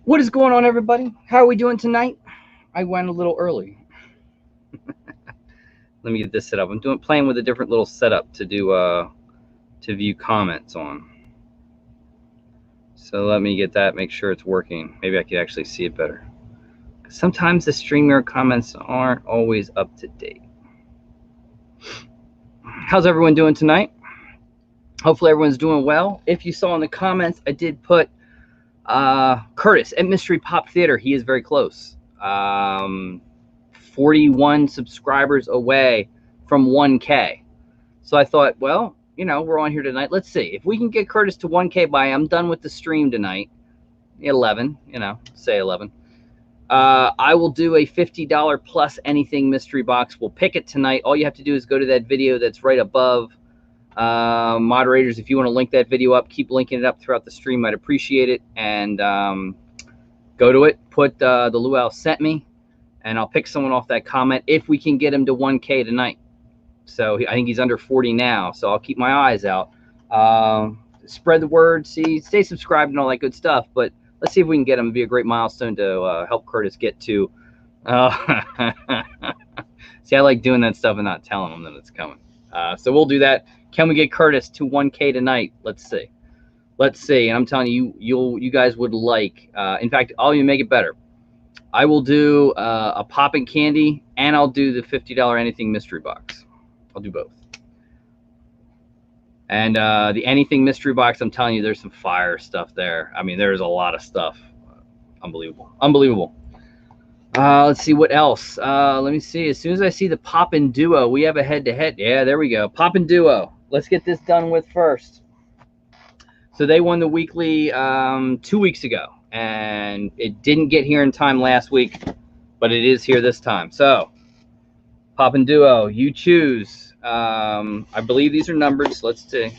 What is going on, everybody? How are we doing tonight? I went a little early. Let me get this set up. I'm playing with a different little setup to do to view comments on. So let me get that, make sure it's working. Maybe I could actually see it better. Sometimes the StreamYard comments aren't always up to date. How's everyone doing tonight? Hopefully everyone's doing well. If you saw in the comments, I did put Curtis at Mystery Pop Theater. He is very close. 41 subscribers away from 1K. So I thought, well, you know, we're on here tonight. Let's see. If we can get Curtis to 1K by, I'm done with the stream tonight. 11, you know, say 11. I will do a $50 plus anything mystery box. We'll pick it tonight. All you have to do is go to that video that's right above. Moderators, if you want to link that video up, keep linking it up throughout the stream. I'd appreciate it. And go to it. Put the Luau'S sent me. And I'll pick someone off that comment if we can get him to 1K tonight. So I think he's under 40 now. So I'll keep my eyes out. Spread the word. Stay subscribed and all that good stuff. But let's see if we can get him. It'd be a great milestone to help Curtis get to. See, I like doing that stuff and not telling him that it's coming. So we'll do that. Can we get Curtis to 1K tonight? Let's see. Let's see. And I'm telling you, you guys would like. In fact, I'll even make it better. I will do a popping candy, and I'll do the $50 anything mystery box. I'll do both. And the anything mystery box, I'm telling you, there's some fire stuff there. I mean, there's a lot of stuff. Unbelievable. Unbelievable. Let's see what else. Let me see. As soon as I see the Poppin' Duo, we have a head-to-head. Yeah, there we go. Poppin' Duo. Let's get this done with first. So they won the weekly 2 weeks ago. And it didn't get here in time last week, but it is here this time. So, Poppin' Duo, you choose. I believe these are numbered, so let's see.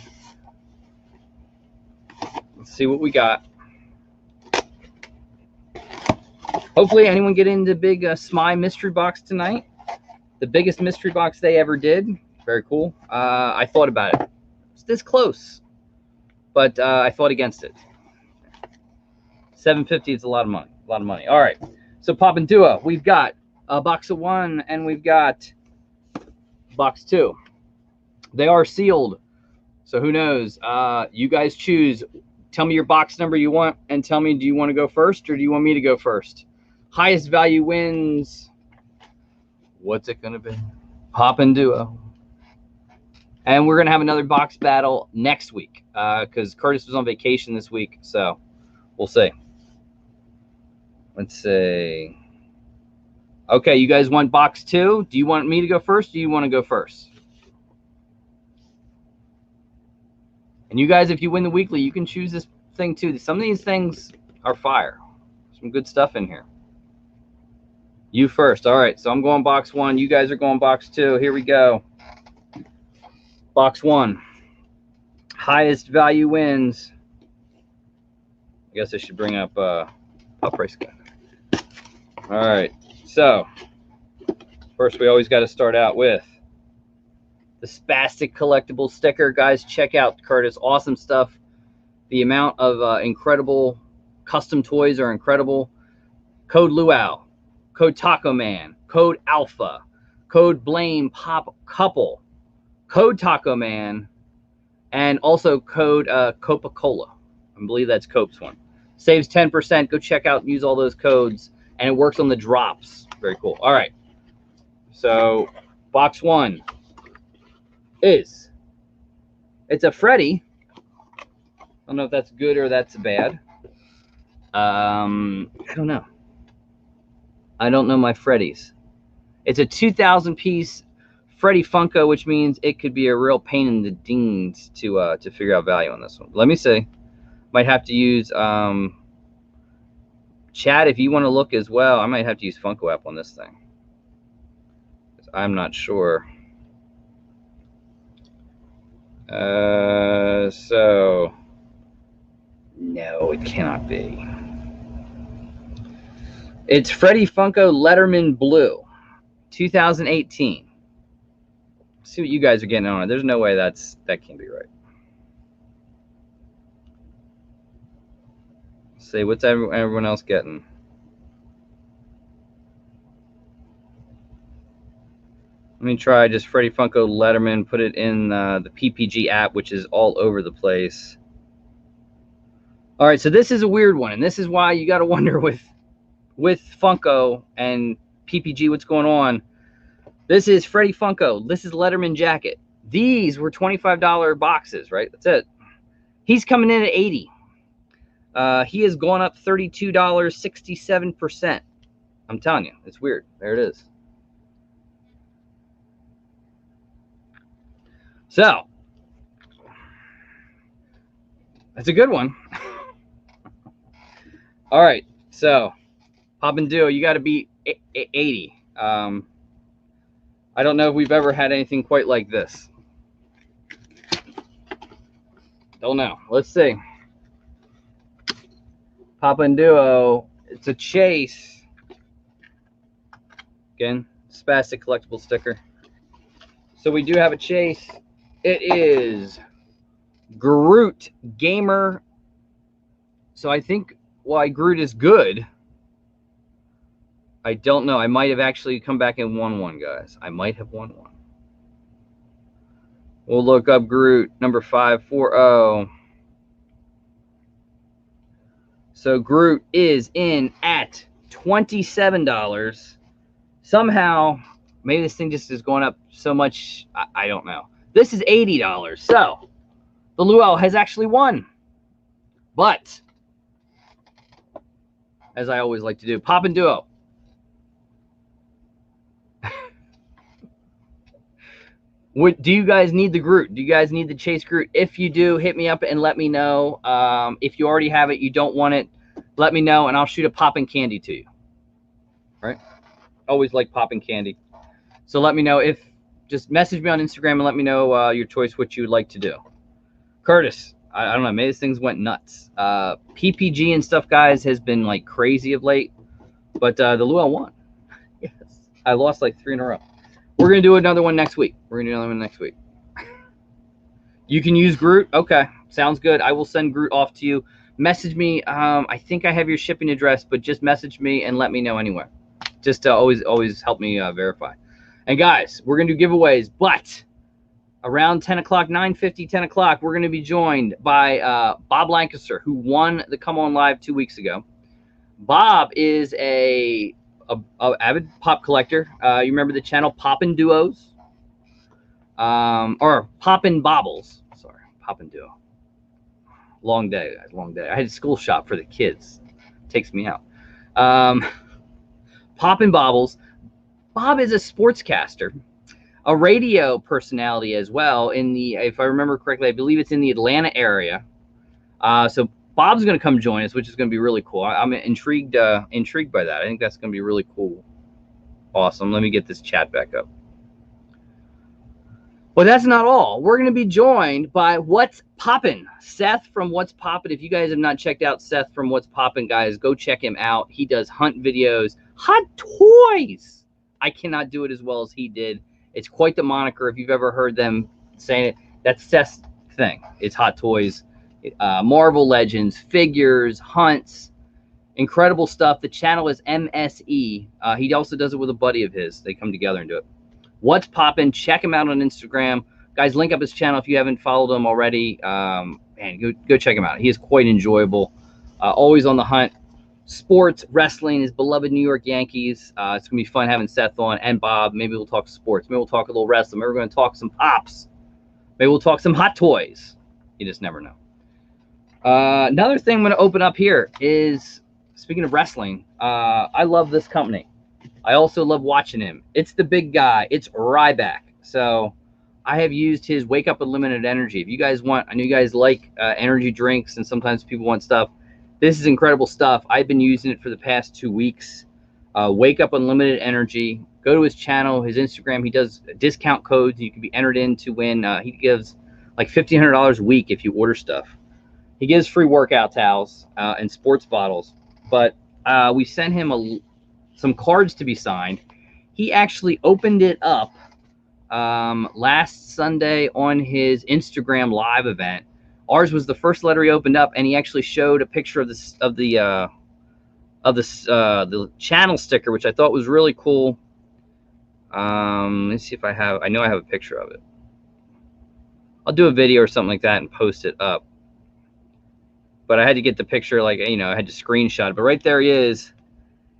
Let's see what we got. Hopefully, anyone get into the big SMI mystery box tonight. The biggest mystery box they ever did. Very cool. I thought about it. It's this close, but I thought against it. $750 is a lot of money. A lot of money. All right. So Poppin' Duo, we've got a box of 1 and we've got box 2. They are sealed. So who knows? You guys choose. Tell me your box number you want and tell me, do you want to go first or do you want me to go first? Highest value wins. What's it going to be? Poppin' Duo. And we're going to have another box battle next week because Curtis was on vacation this week. So we'll see. Let's see. Okay, you guys want box 2? Do you want me to go first? Or do you want to go first? And you guys, if you win the weekly, you can choose this thing too. Some of these things are fire. Some good stuff in here. You first. All right, so I'm going box 1. You guys are going box 2. Here we go. Box 1. Highest value wins. I guess I should bring up price guy. All right, so first we always got to start out with the Spastic Collectible sticker. Guys, check out Curtis. Awesome stuff. The amount of incredible custom toys are incredible. Code Luau, code Taco Man, code Alpha, code Blame Pop Couple, code Taco Man, and also code Coca-Cola. I believe that's Cope's one. Saves 10%. Go check out and use all those codes. And it works on the drops. Very cool. All right. So box 1 is, it's a Freddy. I don't know if that's good or that's bad. I don't know. I don't know my Freddys. It's a 2,000 piece Freddy Funko, which means it could be a real pain in the dings to figure out value on this one. Let me see. Might have to use chat if you want to look as well. I might have to use Funko app on this thing. I'm not sure. So no, it cannot be. It's Freddy Funko Letterman Blue, 2018. See what you guys are getting on it. There's no way that can't be right. Let's see, what's everyone else getting? Let me try just Freddie Funko Letterman, put it in the PPG app, which is all over the place. All right, so this is a weird one, and this is why you got to wonder with Funko and PPG what's going on. This is Freddie Funko. This is Letterman jacket. These were $25 boxes, right? That's it. He's coming in at $80. He has gone up $32, 67%. I'm telling you, it's weird. There it is. So, that's a good one. All right, so Pop and Duo, you got to beat 80. I don't know if we've ever had anything quite like this. Don't know. Let's see. Pop and Duo, it's a chase. Again, spastic collectible sticker. So we do have a chase. It is Groot Gamer. So I think why Groot is good. I don't know. I might have actually come back and won one, guys. I might have won one. We'll look up Groot, number 540. So Groot is in at $27. Somehow, maybe this thing just is going up so much. I don't know. This is $80. So the Luau has actually won. But, as I always like to do, Pop and Duo. Do you guys need the Groot? Do you guys need the Chase Groot? If you do, hit me up and let me know. If you already have it, you don't want it, let me know, and I'll shoot a popping candy to you. All right? Always like popping candy. So let me know. Just message me on Instagram and let me know your choice, what you would like to do. Curtis, I don't know. Maybe these things went nuts. PPG and stuff, guys, has been like crazy of late. But the Luau won. Yes. I lost like 3 in a row. We're going to do another one next week. You can use Groot. Okay. Sounds good. I will send Groot off to you. Message me. I think I have your shipping address, but just message me and let me know anyway. Just to always help me verify. And guys, we're going to do giveaways, but around 10 o'clock, 9:50, 10 o'clock, we're going to be joined by Bob Lancaster, who won the Come On Live 2 weeks ago. Bob is a avid pop collector. You remember the channel Poppin' Duos? Or Poppin' Bobbles. Sorry, Poppin' Duo. Long day, guys, long day. I had a school shop for the kids. Takes me out. Poppin' Bobbles. Bob is a sportscaster, a radio personality as well in the, if I remember correctly, I believe it's in the Atlanta area. So Bob's going to come join us, which is going to be really cool. I'm intrigued by that. I think that's going to be really cool. Awesome. Let me get this chat back up. Well, that's not all. We're going to be joined by What's Poppin', Seth from What's Poppin'. If you guys have not checked out Seth from What's Poppin', guys, go check him out. He does hunt videos, hot toys. I cannot do it as well as he did. It's quite the moniker. If you've ever heard them saying it, that's Seth's thing. It's hot toys, Marvel Legends, figures, hunts, incredible stuff. The channel is MSE. He also does it with a buddy of his. They come together and do it. What's Poppin'? Check him out on Instagram. Guys, link up his channel if you haven't followed him already. Man, go check him out. He is quite enjoyable. Always on the hunt. Sports, wrestling, his beloved New York Yankees. It's going to be fun having Seth on and Bob. Maybe we'll talk sports. Maybe we'll talk a little wrestling. Maybe we're going to talk some pops. Maybe we'll talk some hot toys. You just never know. Another thing I'm going to open up here is, speaking of wrestling, I love this company. I also love watching him. It's the big guy. It's Ryback. So I have used his Wake Up Unlimited Energy. If you guys want, I know you guys like energy drinks and sometimes people want stuff. This is incredible stuff. I've been using it for the past 2 weeks. Wake Up Unlimited Energy. Go to his channel, his Instagram. He does discount codes. You can be entered in to win. He gives like $1,500 a week if you order stuff. He gives free workout towels and sports bottles. But we sent him some cards to be signed. He actually opened it up last Sunday on his Instagram live event Ours was the first letter he opened up, and he actually showed a picture of this the channel sticker, which I thought was really cool. Let's see if I know I have a picture of it. I'll do a video or something like that and post it up. But I had to get the picture, like, you know, I had to screenshot it. But right there he is.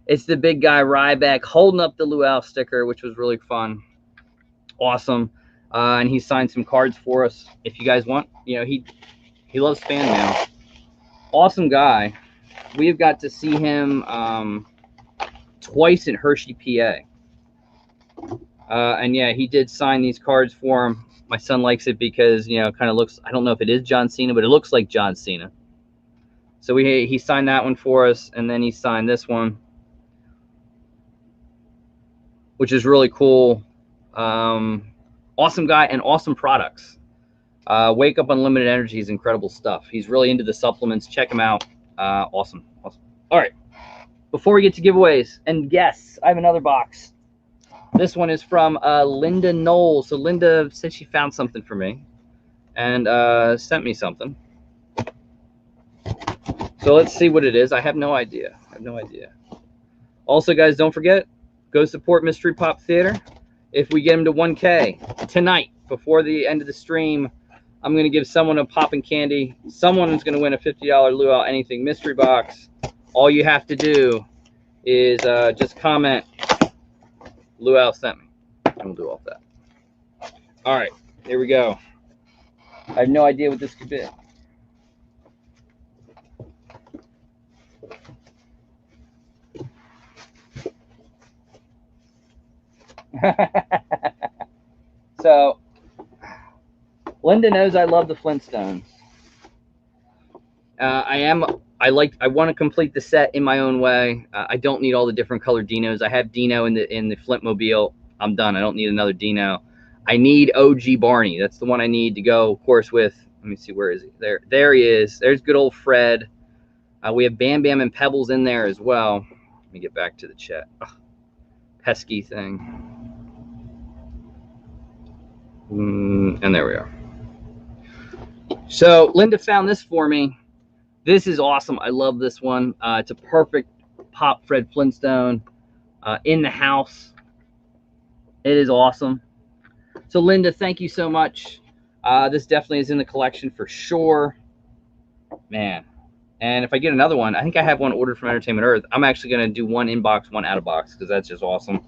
It's the big guy Ryback holding up the Luau'S sticker, which was really fun. Awesome. And he signed some cards for us if you guys want. You know, he loves fan mail. Awesome guy. We've got to see him twice in Hershey, PA. And yeah, he did sign these cards for him. My son likes it because, you know, it kind of looks, I don't know if it is John Cena, but it looks like John Cena. So he signed that one for us, and then he signed this one, which is really cool. Awesome guy and awesome products. Wake Up Unlimited Energy is incredible stuff. He's really into the supplements. Check him out. Awesome. All right. Before we get to giveaways, and yes, I have another box. This one is from Linda Knowles. So Linda said she found something for me and sent me something. So let's see what it is. I have no idea. Also, guys, don't forget, go support Mystery Pop Theater. If we get him to 1K tonight, before the end of the stream, I'm going to give someone a popping candy. Someone is going to win a $50 Luau Anything mystery box. All you have to do is just comment, Luau sent me, and we'll do all that. All right, here we go. I have no idea what this could be. So Linda knows I love the Flintstones. I want to complete the set in my own way. I don't need all the different colored Dinos. I have Dino in the Flintmobile. I'm done. I don't need another Dino. I need OG Barney. That's the one I need to go, of course, with. Let me see, where is he? There he is. There's good old Fred. We have Bam Bam and Pebbles in there as well. Let me get back to the chat. Ugh, pesky thing. And there we are. So Linda found this for me. This is awesome. I love this one. It's a perfect Pop Fred Flintstone in the house. It is awesome. So Linda, thank you so much. This definitely is in the collection for sure. Man. And if I get another one, I think I have one ordered from Entertainment Earth. I'm actually going to do one in box, one out of box, because that's just awesome.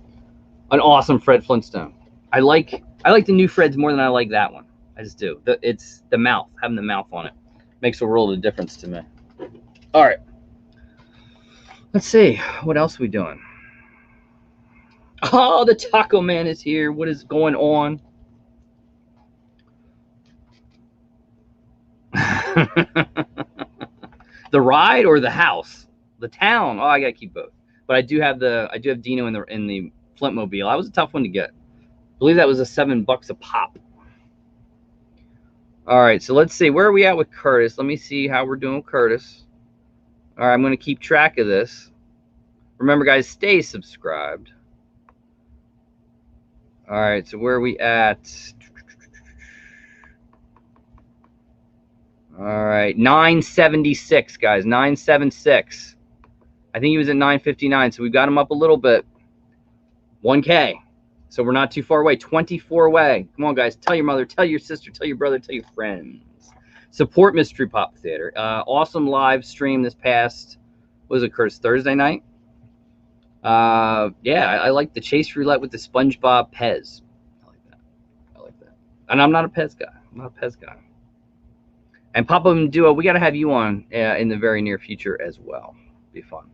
An awesome Fred Flintstone. I like the new Freds more than I like that one. I just do. It's the mouth, having the mouth on it. Makes a world of difference to me. All right. Let's see. What else are we doing? Oh, the Taco Man is here. What is going on? The ride or the house? The town. Oh, I gotta keep both. But I do have Dino in the Flintmobile. That was a tough one to get. I believe that was $7 a pop. All right, so let's see. Where are we at with Curtis? Let me see how we're doing with Curtis. All right, I'm going to keep track of this. Remember, guys, stay subscribed. All right, so where are we at? All right, 976, guys, 976. I think he was at 959, so we got him up a little bit. 1K. So we're not too far away. 24 away. Come on, guys. Tell your mother, tell your sister, tell your brother, tell your friends. Support Mystery Pop Theater. Awesome live stream this past, what was it, Curtis, Thursday night? Yeah, I like the Chase Roulette with the SpongeBob Pez. I like that. And I'm not a Pez guy. I'm not a Pez guy. And Papa and Duo, we got to have you on in the very near future as well. Be fun.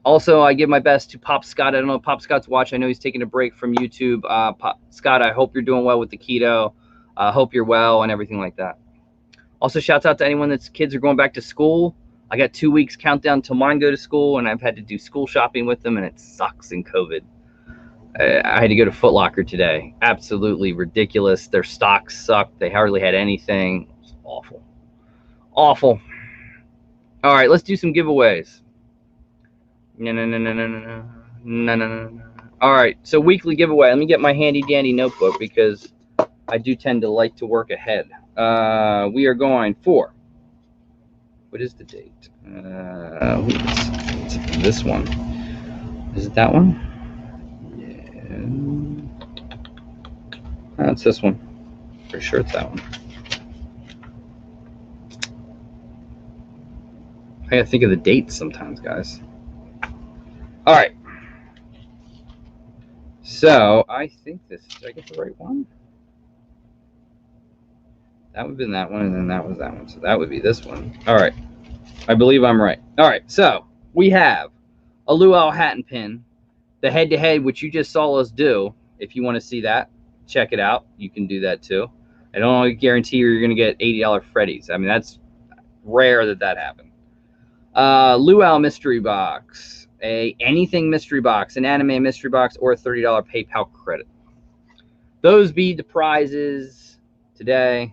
Also, I give my best to Pop Scott. I don't know if Pop Scott's watching. I know he's taking a break from YouTube. Pop Scott, I hope you're doing well with the keto. I hope you're well and everything like that. Also, shouts out to anyone that's kids are going back to school. I got 2 weeks countdown till mine go to school, and I've had to do school shopping with them, and it sucks in COVID. I had to go to Foot Locker today. Absolutely ridiculous. Their stocks sucked. They hardly had anything. It was awful. Awful. All right, let's do some giveaways. No. All right, so weekly giveaway. Let me get my handy dandy notebook because I do tend to like to work ahead. We are going for, what is the date? This one. Is it that one? Yeah. Oh, it's this one. Pretty sure it's that one. I gotta think of the dates sometimes, guys. All right. So I think this. Did I get the right one? That would have been that one, and then that was that one. So that would be this one. All right. I believe I'm right. All right. So we have a Luau hat and pin, the head-to-head, which you just saw us do. If you want to see that, check it out. You can do that too. I don't guarantee you're going to get $80 Freddies. I mean, that's rare that happened. Luau mystery box, a anything mystery box, an anime mystery box, or a $30 PayPal credit. Those be the prizes today.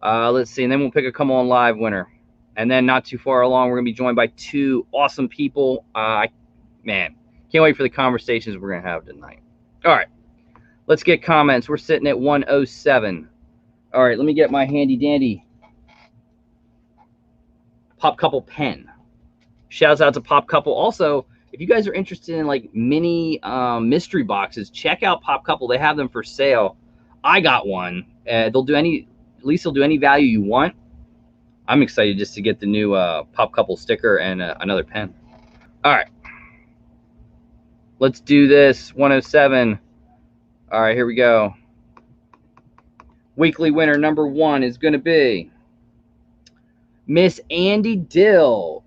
Let's see, and then we'll pick a come on live winner. And then not too far along, we're gonna be joined by two awesome people. Man, can't wait for the conversations we're gonna have tonight. All right, let's get comments. We're sitting at 107. All right, let me get my handy dandy Pop Couple pen. Shouts out to Pop Couple. Also, if you guys are interested in like mini mystery boxes, check out Pop Couple. They have them for sale. I got one. They'll do any, at least they'll do any value you want. I'm excited just to get the new Pop Couple sticker and another pen. All right, let's do this. 107. All right, here we go. Weekly winner number 1 is going to be Miss Andy Dill.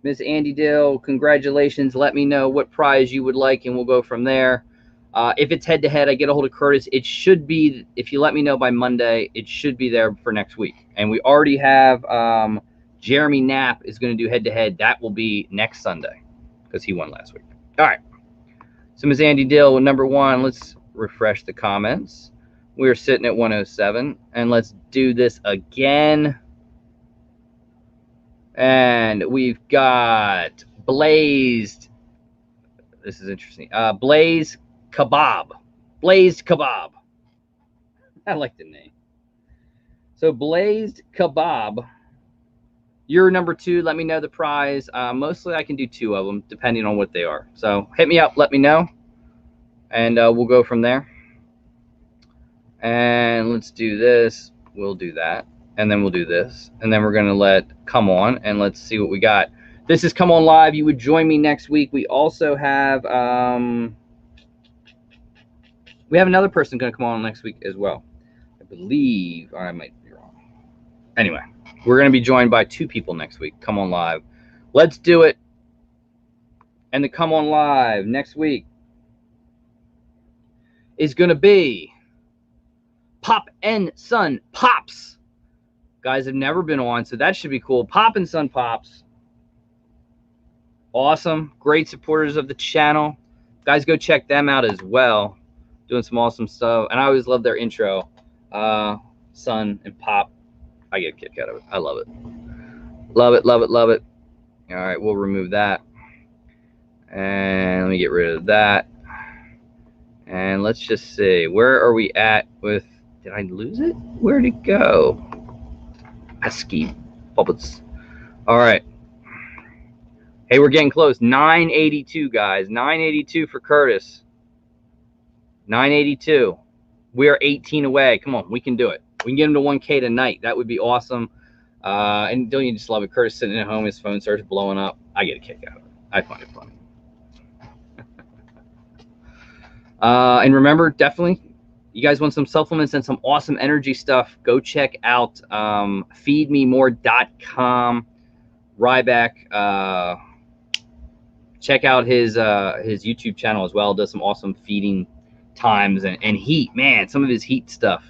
Miss Andy Dill, congratulations. Let me know what prize you would like, and we'll go from there. If it's head-to-head, I get a hold of Curtis. It should be, if you let me know by Monday, it should be there for next week. And we already have Jeremy Knapp is going to do head-to-head. That will be next Sunday because he won last week. All right. So Miss Andy Dill, number 1. Let's refresh the comments. We're sitting at 107. And let's do this again. And we've got Blazed. This is interesting. Blaze Kebab. Blazed Kebab. I like the name. So Blazed Kebab. You're number 2. Let me know the prize. Mostly I can do 2 of them, depending on what they are. So hit me up. Let me know. And we'll go from there. And let's do this. We'll do that. And then we'll do this. And then we're going to let come on. And let's see what we got. This is Come On Live. You would join me next week. We also have another person going to come on next week as well. I believe, or I might be wrong. Anyway, we're going to be joined by 2 people next week. Come On Live. Let's do it. And the Come On Live next week is going to be Pop and Son Pops. Guys have never been on, so that should be cool. Pop and Son Pops. Awesome. Great supporters of the channel. Guys, go check them out as well. Doing some awesome stuff. And I always love their intro. Son and Pop. I get a kick out of it. I love it. Love it, love it, love it. All right, we'll remove that. And let me get rid of that. And let's just see. Where are we at with... Did I lose it? Where'd it go? Pesky bubbles. All right. Hey, we're getting close. 982, guys. 982 for Curtis. 982. We are 18 away. Come on, we can do it. We can get him to 1K tonight. That would be awesome. And don't you just love it? Curtis sitting at home, his phone starts blowing up. I get a kick out of it. I find it funny. And remember, definitely, you guys want some supplements and some awesome energy stuff, go check out feedmemore.com. Ryback, check out his YouTube channel as well. Does some awesome feeding times and heat. Man, some of his heat stuff.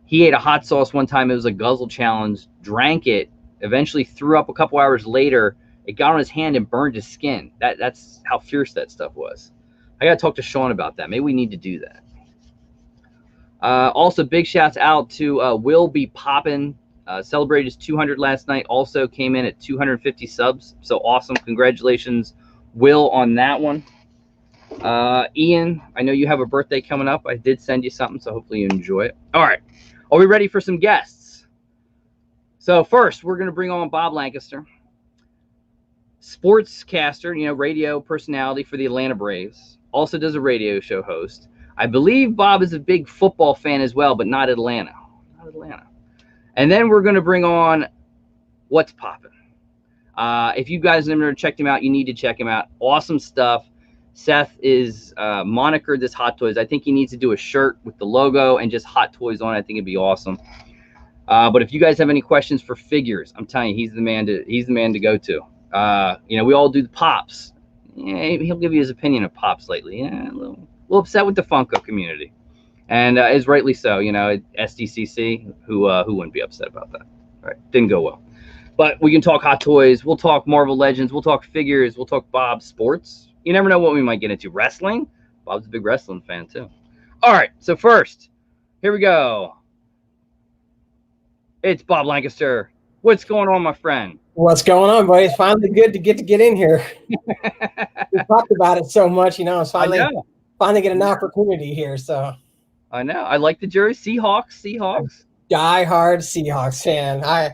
He ate a hot sauce one time. It was a guzzle challenge. Drank it. Eventually threw up a couple hours later. It got on his hand and burned his skin. That's how fierce that stuff was. I got to talk to Sean about that. Maybe we need to do that. Also, big shouts out to Will Be Poppin'. Celebrated his 200 last night. Also came in at 250 subs. So awesome. Congratulations, Will, on that one. Ian, I know you have a birthday coming up. I did send you something, so hopefully you enjoy it. All right. Are we ready for some guests? So first, we're going to bring on Bob Lancaster, sportscaster, radio personality for the Atlanta Braves. Also does a radio show host. I believe Bob is a big football fan as well, but not Atlanta. And then we're going to bring on What's Poppin'. If you guys have never checked him out, you need to check him out. Awesome stuff. Seth is monikered this Hot Toys. I think he needs to do a shirt with the logo and just Hot Toys on it. I think it'd be awesome. But if you guys have any questions for figures, I'm telling you, he's the man to go to. We all do the Pops. Yeah, he'll give you his opinion of Pops lately. Yeah, a little upset with the Funko community, and is rightly so. SDCC, who wouldn't be upset about that? Right, didn't go well. But we can talk Hot Toys. We'll talk Marvel Legends. We'll talk figures. We'll talk Bob's sports. You never know what we might get into. Wrestling. Bob's a big wrestling fan too. All right, so first, here we go. It's Bob Lancaster. What's going on, my friend? What's going on, buddy? It's finally good to get in here. We talked about it so much, It's finally get an opportunity here. So I know. I like the jersey. Seahawks. Die-hard Seahawks fan. I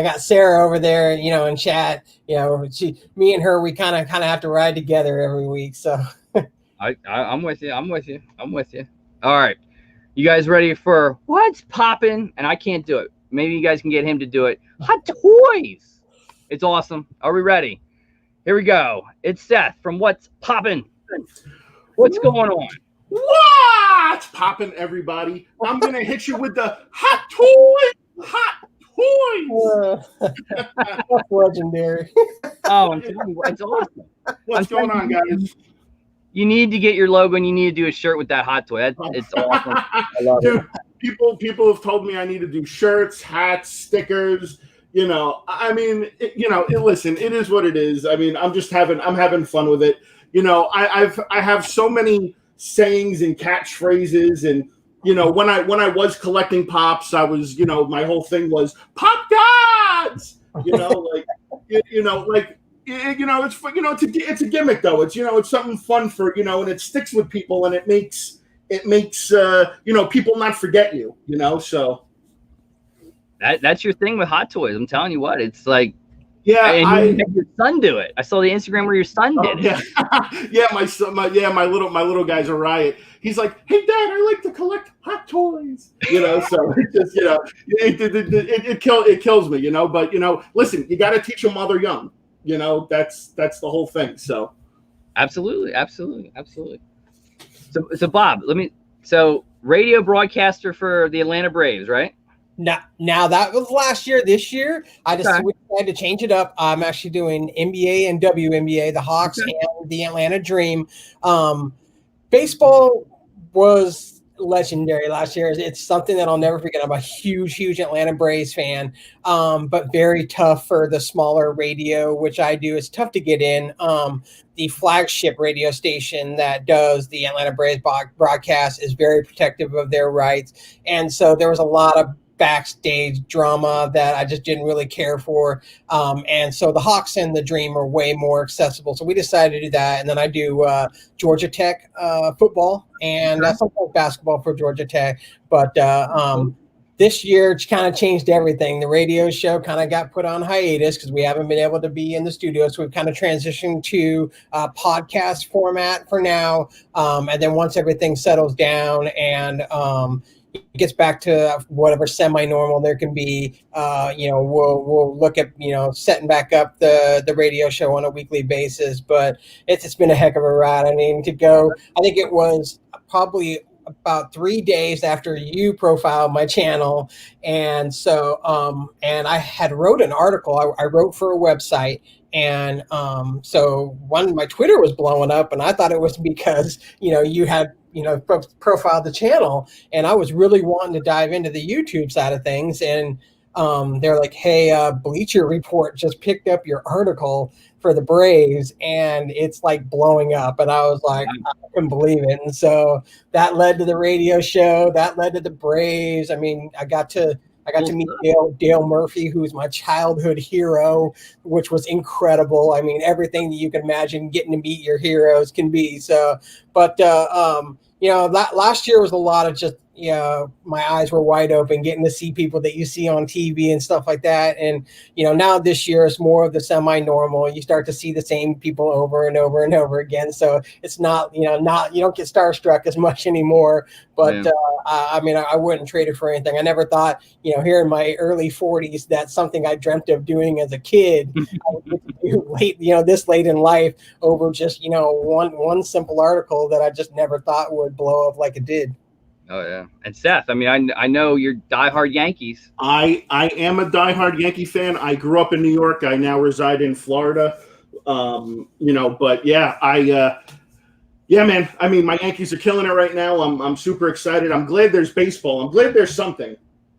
got Sarah over there, in chat. Me and her, we kind of have to ride together every week. So I'm with you. All right, you guys ready for What's Poppin'? And I can't do it. Maybe you guys can get him to do it. Hot Toys. It's awesome. Are we ready? Here we go. It's Seth from What's Poppin'. What's going on? What's poppin', everybody? I'm going to hit you with the Hot Toys. Hot Toys. That's legendary. Oh, it's awesome. What's going on, guys? You need to get your logo and you need to do a shirt with that Hot Toy. It's awesome. I love it. People have told me I need to do shirts, hats, stickers. Listen, it is what it is. I mean, I'm having fun with it. I have so many sayings and catchphrases, and when I was collecting Pops, I was my whole thing was Pop Gods. It's a gimmick though. It's something fun for and it sticks with people, and it makes people not forget you. So that's your thing with Hot Toys. I'm telling you what, it's like. Yeah, and you had your son do it. I saw the Instagram where your son did it. Yeah, my son, my little guy's a riot. He's like, "Hey, Dad, I like to collect Hot Toys." So it just it kills me. But listen, you got to teach them while they're young. That's the whole thing. So absolutely. So Bob, radio broadcaster for the Atlanta Braves, right? Now that was last year. This year, I decided to change it up. I'm actually doing NBA and WNBA, the Hawks and the Atlanta Dream. Baseball was legendary last year. It's something that I'll never forget. I'm a huge Atlanta Braves fan, but very tough for the smaller radio, which I do. It's tough to get in. The flagship radio station that does the Atlanta Braves broadcast is very protective of their rights. And so there was a lot of backstage drama that I just didn't really care for. And so the Hawks and the Dream are way more accessible. So we decided to do that. And then I do Georgia Tech football, and that's sometimes basketball for Georgia Tech. But this year it's kind of changed everything. The radio show kind of got put on hiatus because we haven't been able to be in the studio. So we've kind of transitioned to a podcast format for now. And then once everything settles down and it gets back to whatever semi-normal there can be, we'll look at, setting back up the radio show on a weekly basis. But it's been a heck of a ride. I mean, I think it was probably about 3 days after you profiled my channel. And so, and I had wrote an article. I wrote for a website. And so my Twitter was blowing up, and I thought it was because, you had, profiled the channel, and I was really wanting to dive into the YouTube side of things. And they're like, "Hey, Bleacher Report just picked up your article for the Braves, and it's like blowing up." And I was like, I couldn't believe it. And so that led to the radio show. That led to the Braves. I mean, I got to meet Dale Murphy, who's my childhood hero, which was incredible. I mean, everything that you can imagine getting to meet your heroes can be. So, but last year was a lot of just my eyes were wide open, getting to see people that you see on TV and stuff like that. And now this year is more of the semi-normal. You start to see the same people over and over and over again. So it's not you don't get starstruck as much anymore. But I wouldn't trade it for anything. I never thought, here in my early 40s, that's something I dreamt of doing as a kid. I would get to do late, this late in life over just one simple article that I just never thought would blow up like it did. Oh yeah, and Seth, I mean, I know you're diehard Yankees. I am a diehard Yankee fan. I grew up in New York. I now reside in Florida. But yeah, yeah, man. I mean, my Yankees are killing it right now. I'm super excited. I'm glad there's baseball. I'm glad there's something.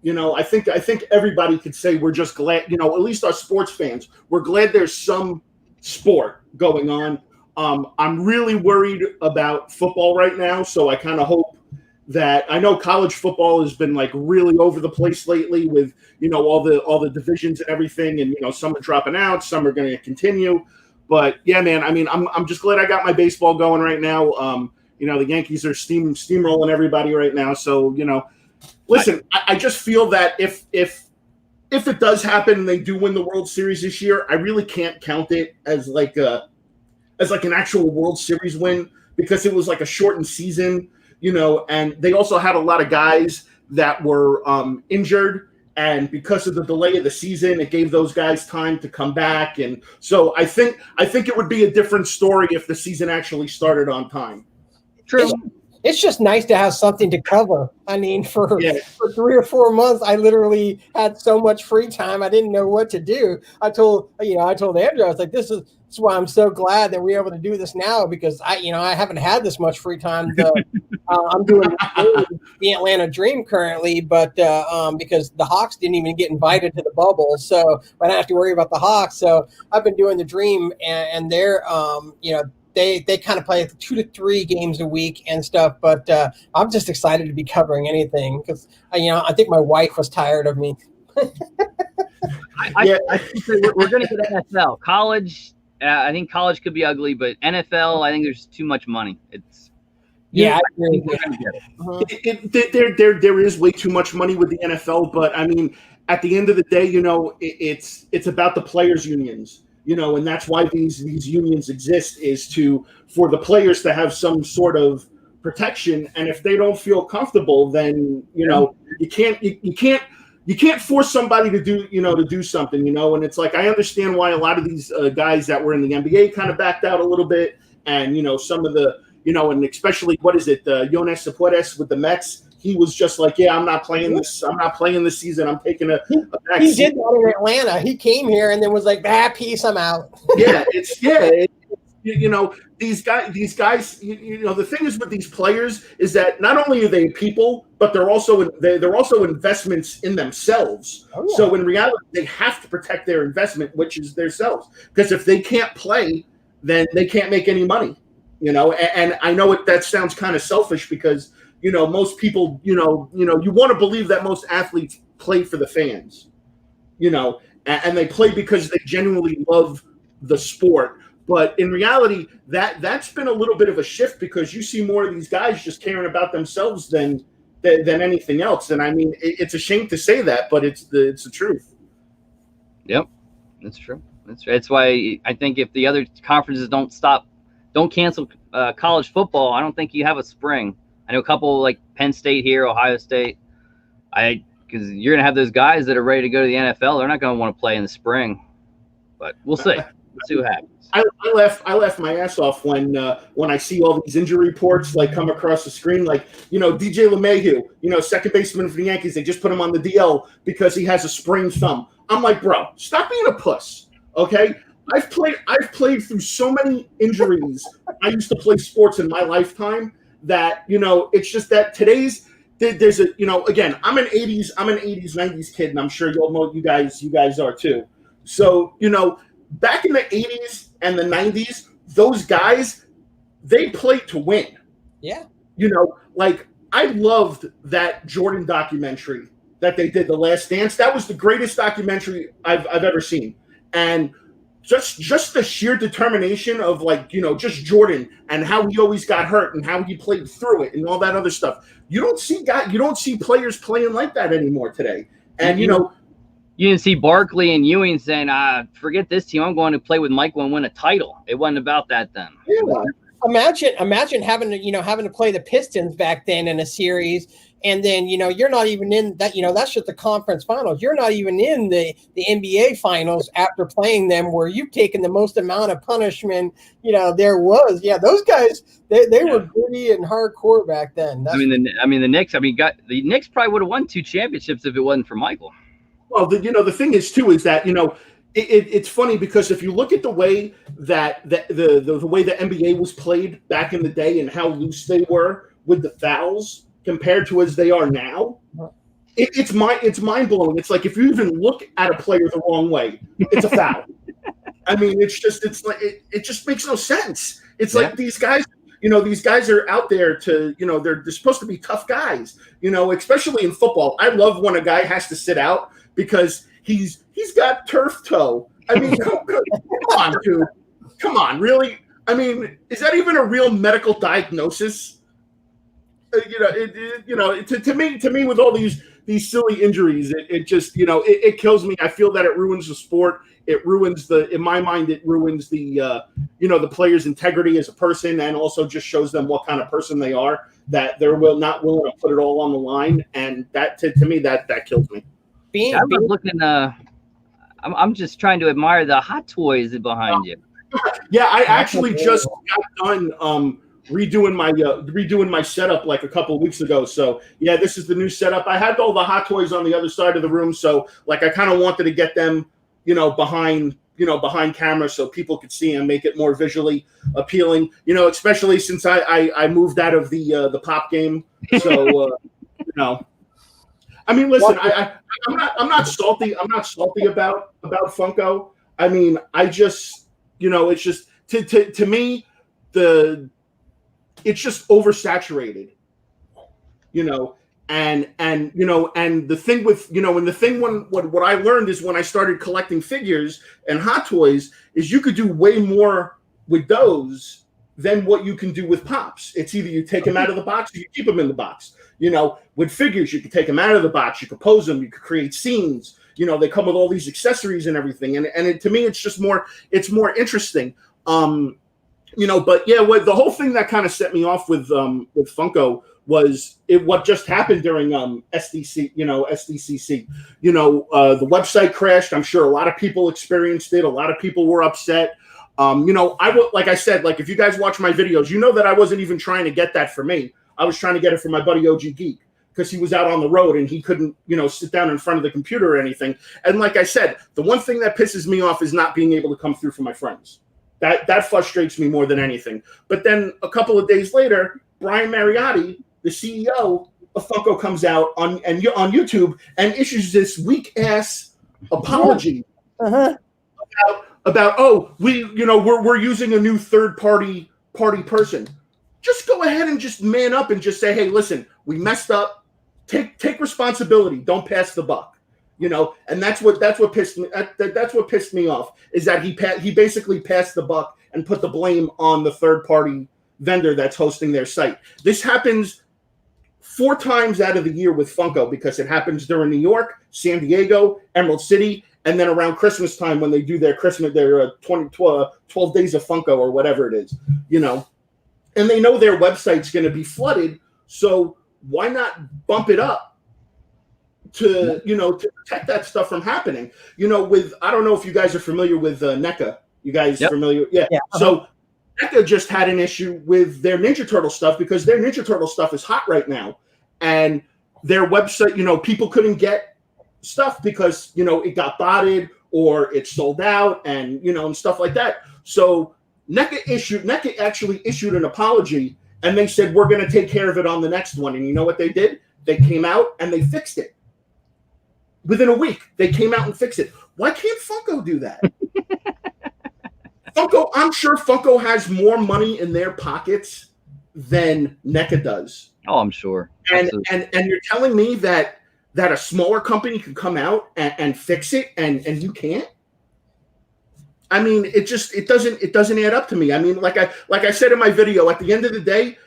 I think everybody could say we're just glad. At least our sports fans, we're glad there's some sport going on. I'm really worried about football right now, so I kind of hope that I know college football has been like really over the place lately with all the divisions and everything, and some are dropping out, some are going to continue. But yeah, man, I mean, I'm just glad I got my baseball going right now. The Yankees are steamrolling everybody right now. So listen, I just feel that if it does happen and they do win the World Series this year, I really can't count it as like an actual World Series win, because it was like a shortened season. And they also had a lot of guys that were injured. And because of the delay of the season, it gave those guys time to come back. And so I think it would be a different story if the season actually started on time. True. It's just nice to have something to cover. I mean, for 3 or 4 months, I literally had so much free time. I didn't know what to do. I told Andrew, I was like, this is why I'm so glad that we're able to do this now, because I haven't had this much free time. I'm doing the Atlanta Dream currently, but because the Hawks didn't even get invited to the bubble, so I don't have to worry about the Hawks. So I've been doing the Dream, and they're they kind of play 2 to 3 games a week and stuff. But I'm just excited to be covering anything, because I think my wife was tired of me. I think we're going to get NFL. College, I think college could be ugly, but NFL, I think there's too much money. I agree. There is way too much money with the NFL, but I mean, at the end of the day, it's about the players' unions, and that's why these unions exist, is for the players to have some sort of protection. And if they don't feel comfortable, then you can't force somebody to do something, and it's like, I understand why a lot of these guys that were in the NBA kind of backed out a little bit, and some of the and especially, Jonas Cepuedes with the Mets, he was just like, yeah, I'm not playing this. I'm not playing this season. I'm taking a back He seat. did that in Atlanta. He came here and then was like, peace, I'm out. These guys. The thing is with these players is that not only are they people, but they're also investments in themselves. Oh, yeah. So in reality, they have to protect their investment, which is themselves. Because if they can't play, then they can't make any money. And I know that sounds kind of selfish, because most people, you want to believe that most athletes play for the fans, and they play because they genuinely love the sport. But in reality, that's been a little bit of a shift, because you see more of these guys just caring about themselves than anything else. And I mean, it's a shame to say that, but it's the truth. Yep, that's true. That's why I think if the other conferences don't cancel college football, I don't think you have a spring. I know a couple like Penn State here, Ohio State. Because you're gonna have those guys that are ready to go to the NFL. They're not gonna want to play in the spring, but we'll see. We'll see what happens. I laugh my ass off when I see all these injury reports like come across the screen, like DJ LeMahieu, second baseman for the Yankees. They just put him on the DL because he has a sprained thumb. I'm like, bro, stop being a puss, okay? I've played through so many injuries. I used to play sports in my lifetime that it's just that there's a again, I'm an 80s 90s kid, and I'm sure you guys are too. So back in the 80s and the 90s, those guys, they played to win. Yeah. Like, I loved that Jordan documentary that they did, The Last Dance. That was the greatest documentary I've ever seen. And just the sheer determination of just Jordan and how he always got hurt and how he played through it and all that other stuff. You don't see players playing like that anymore today. And you didn't see Barkley and Ewing saying, forget this team, I'm going to play with Michael and win a title. It wasn't about that then. Yeah. Imagine having to play the Pistons back then in a series, and then you're not even in that. That's just the conference finals. You're not even in the NBA finals after playing them, where you've taken the most amount of punishment. There was. Yeah, those guys they were gritty and hardcore back then. The Knicks. The Knicks probably would have won 2 championships if it wasn't for Michael. Well, the thing is too is that it's funny because if you look at the way that the way the NBA was played back in the day and how loose they were with the fouls compared to as they are now, it's mind blowing. It's like if you even look at a player the wrong way, it's a foul. I mean, it just makes no sense. It's like these guys. These guys are out there to, they're supposed to be tough guys, especially in football. I love when a guy has to sit out because he's got turf toe. I mean, come on, dude. Come on, really? I mean, is that even a real medical diagnosis? To me, with all these silly injuries, it just, it kills me. I feel that it ruins the sport. It ruins in my mind, it ruins the player's integrity as a person, and also just shows them what kind of person they are, that they're not willing to put it all on the line. And that, to me, that kills me. I'm just trying to admire the Hot Toys behind you. Yeah, I actually just got done redoing my setup like a couple of weeks ago. So yeah, this is the new setup. I had all the Hot Toys on the other side of the room, so I kind of wanted to get them, behind camera so people could see and make it more visually appealing. Especially since I moved out of the pop game. So I mean, listen, I'm not salty. I'm not salty about Funko. I mean, I just, it's just to me, it's just oversaturated, and the thing with, what I learned is when I started collecting figures and Hot Toys is you could do way more with those than what you can do with pops. It's either you take them out of the box or you keep them in the box. With figures, you can take them out of the box, you can pose them, you can create scenes. They come with all these accessories and everything, and to me, it's just more interesting. But yeah, the whole thing that kind of set me off with Funko was what just happened during SDCC. The website crashed. I'm sure a lot of people experienced it. A lot of people were upset. Like I said, if you guys watch my videos, that I wasn't even trying to get that for me. I was trying to get it for my buddy OG Geek because he was out on the road and he couldn't, sit down in front of the computer or anything. And like I said, the one thing that pisses me off is not being able to come through for my friends. That frustrates me more than anything. But then a couple of days later, Brian Mariotti, the CEO of Funko, comes out on YouTube and issues this weak ass apology about we're using a new third party person. Just go ahead and just man up and just say, hey, listen, we messed up. Take responsibility. Don't pass the buck. And that's what pissed me off is that he basically passed the buck and put the blame on the third party vendor that's hosting their site. This happens 4 times out of the year with Funko because it happens during New York, San Diego, Emerald City, and then around Christmas time when they do their 12 days of Funko or whatever it is, and they know their website's going to be flooded. So why not bump it up to protect that stuff from happening? I don't know if you guys are familiar with NECA. You guys familiar? Yeah. So NECA just had an issue with their Ninja Turtle stuff because their Ninja Turtle stuff is hot right now. And their website, people couldn't get stuff because, it got botted or it sold out and, and stuff like that. So NECA actually issued an apology and they said, we're going to take care of it on the next one. And you know what they did? They came out and they fixed it. Within a week, they came out and fixed it. Why can't Funko do that? I'm sure Funko has more money in their pockets than NECA does. Oh, I'm sure. And you're telling me that a smaller company can come out and fix it and you can't? I mean, it doesn't add up to me. I mean, like I said in my video, at the end of the day,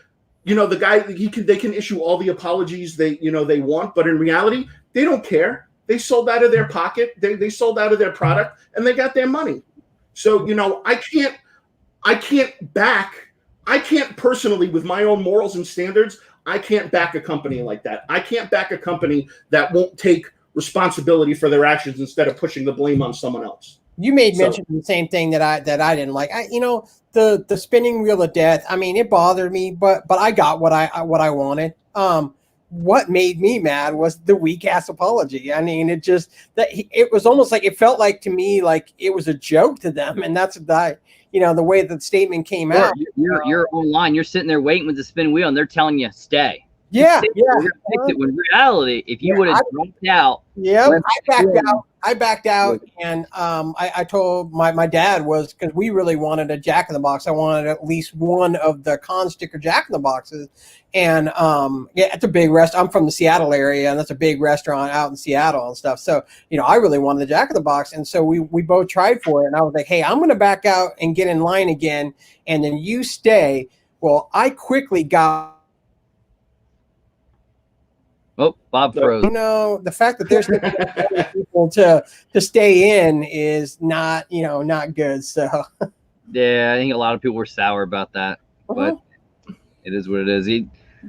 the guy, they can issue all the apologies they want, but in reality, they don't care. They sold out of their pocket. They sold out of their product, and they got their money. So I can't personally, with my own morals and standards, I can't back a company like that. I can't back a company that won't take responsibility for their actions instead of pushing the blame on someone else. You made mention of the same thing that I didn't like. The spinning wheel of death. I mean, it bothered me, but I got what I wanted. What made me mad was the weak ass apology. I mean, it was almost like, it felt like to me like it was a joke to them, and that's the way that the statement came out. You're online. You're sitting there waiting with the spin wheel, and they're telling you stay. Yeah. When in reality, if you would have dropped out, I backed out, and I told my dad, was because we really wanted a Jack in the Box. I wanted at least one of the con sticker Jack in the Boxes, and it's a big restaurant. I'm from the Seattle area, and that's a big restaurant out in Seattle and stuff. So I really wanted the Jack in the Box, and so we both tried for it. And I was like, hey, I'm going to back out and get in line again, and then you stay. Well, I quickly got. Oh, Bob froze. The fact that there's people to stay in is not good. So yeah, I think a lot of people were sour about that, but it is what it is.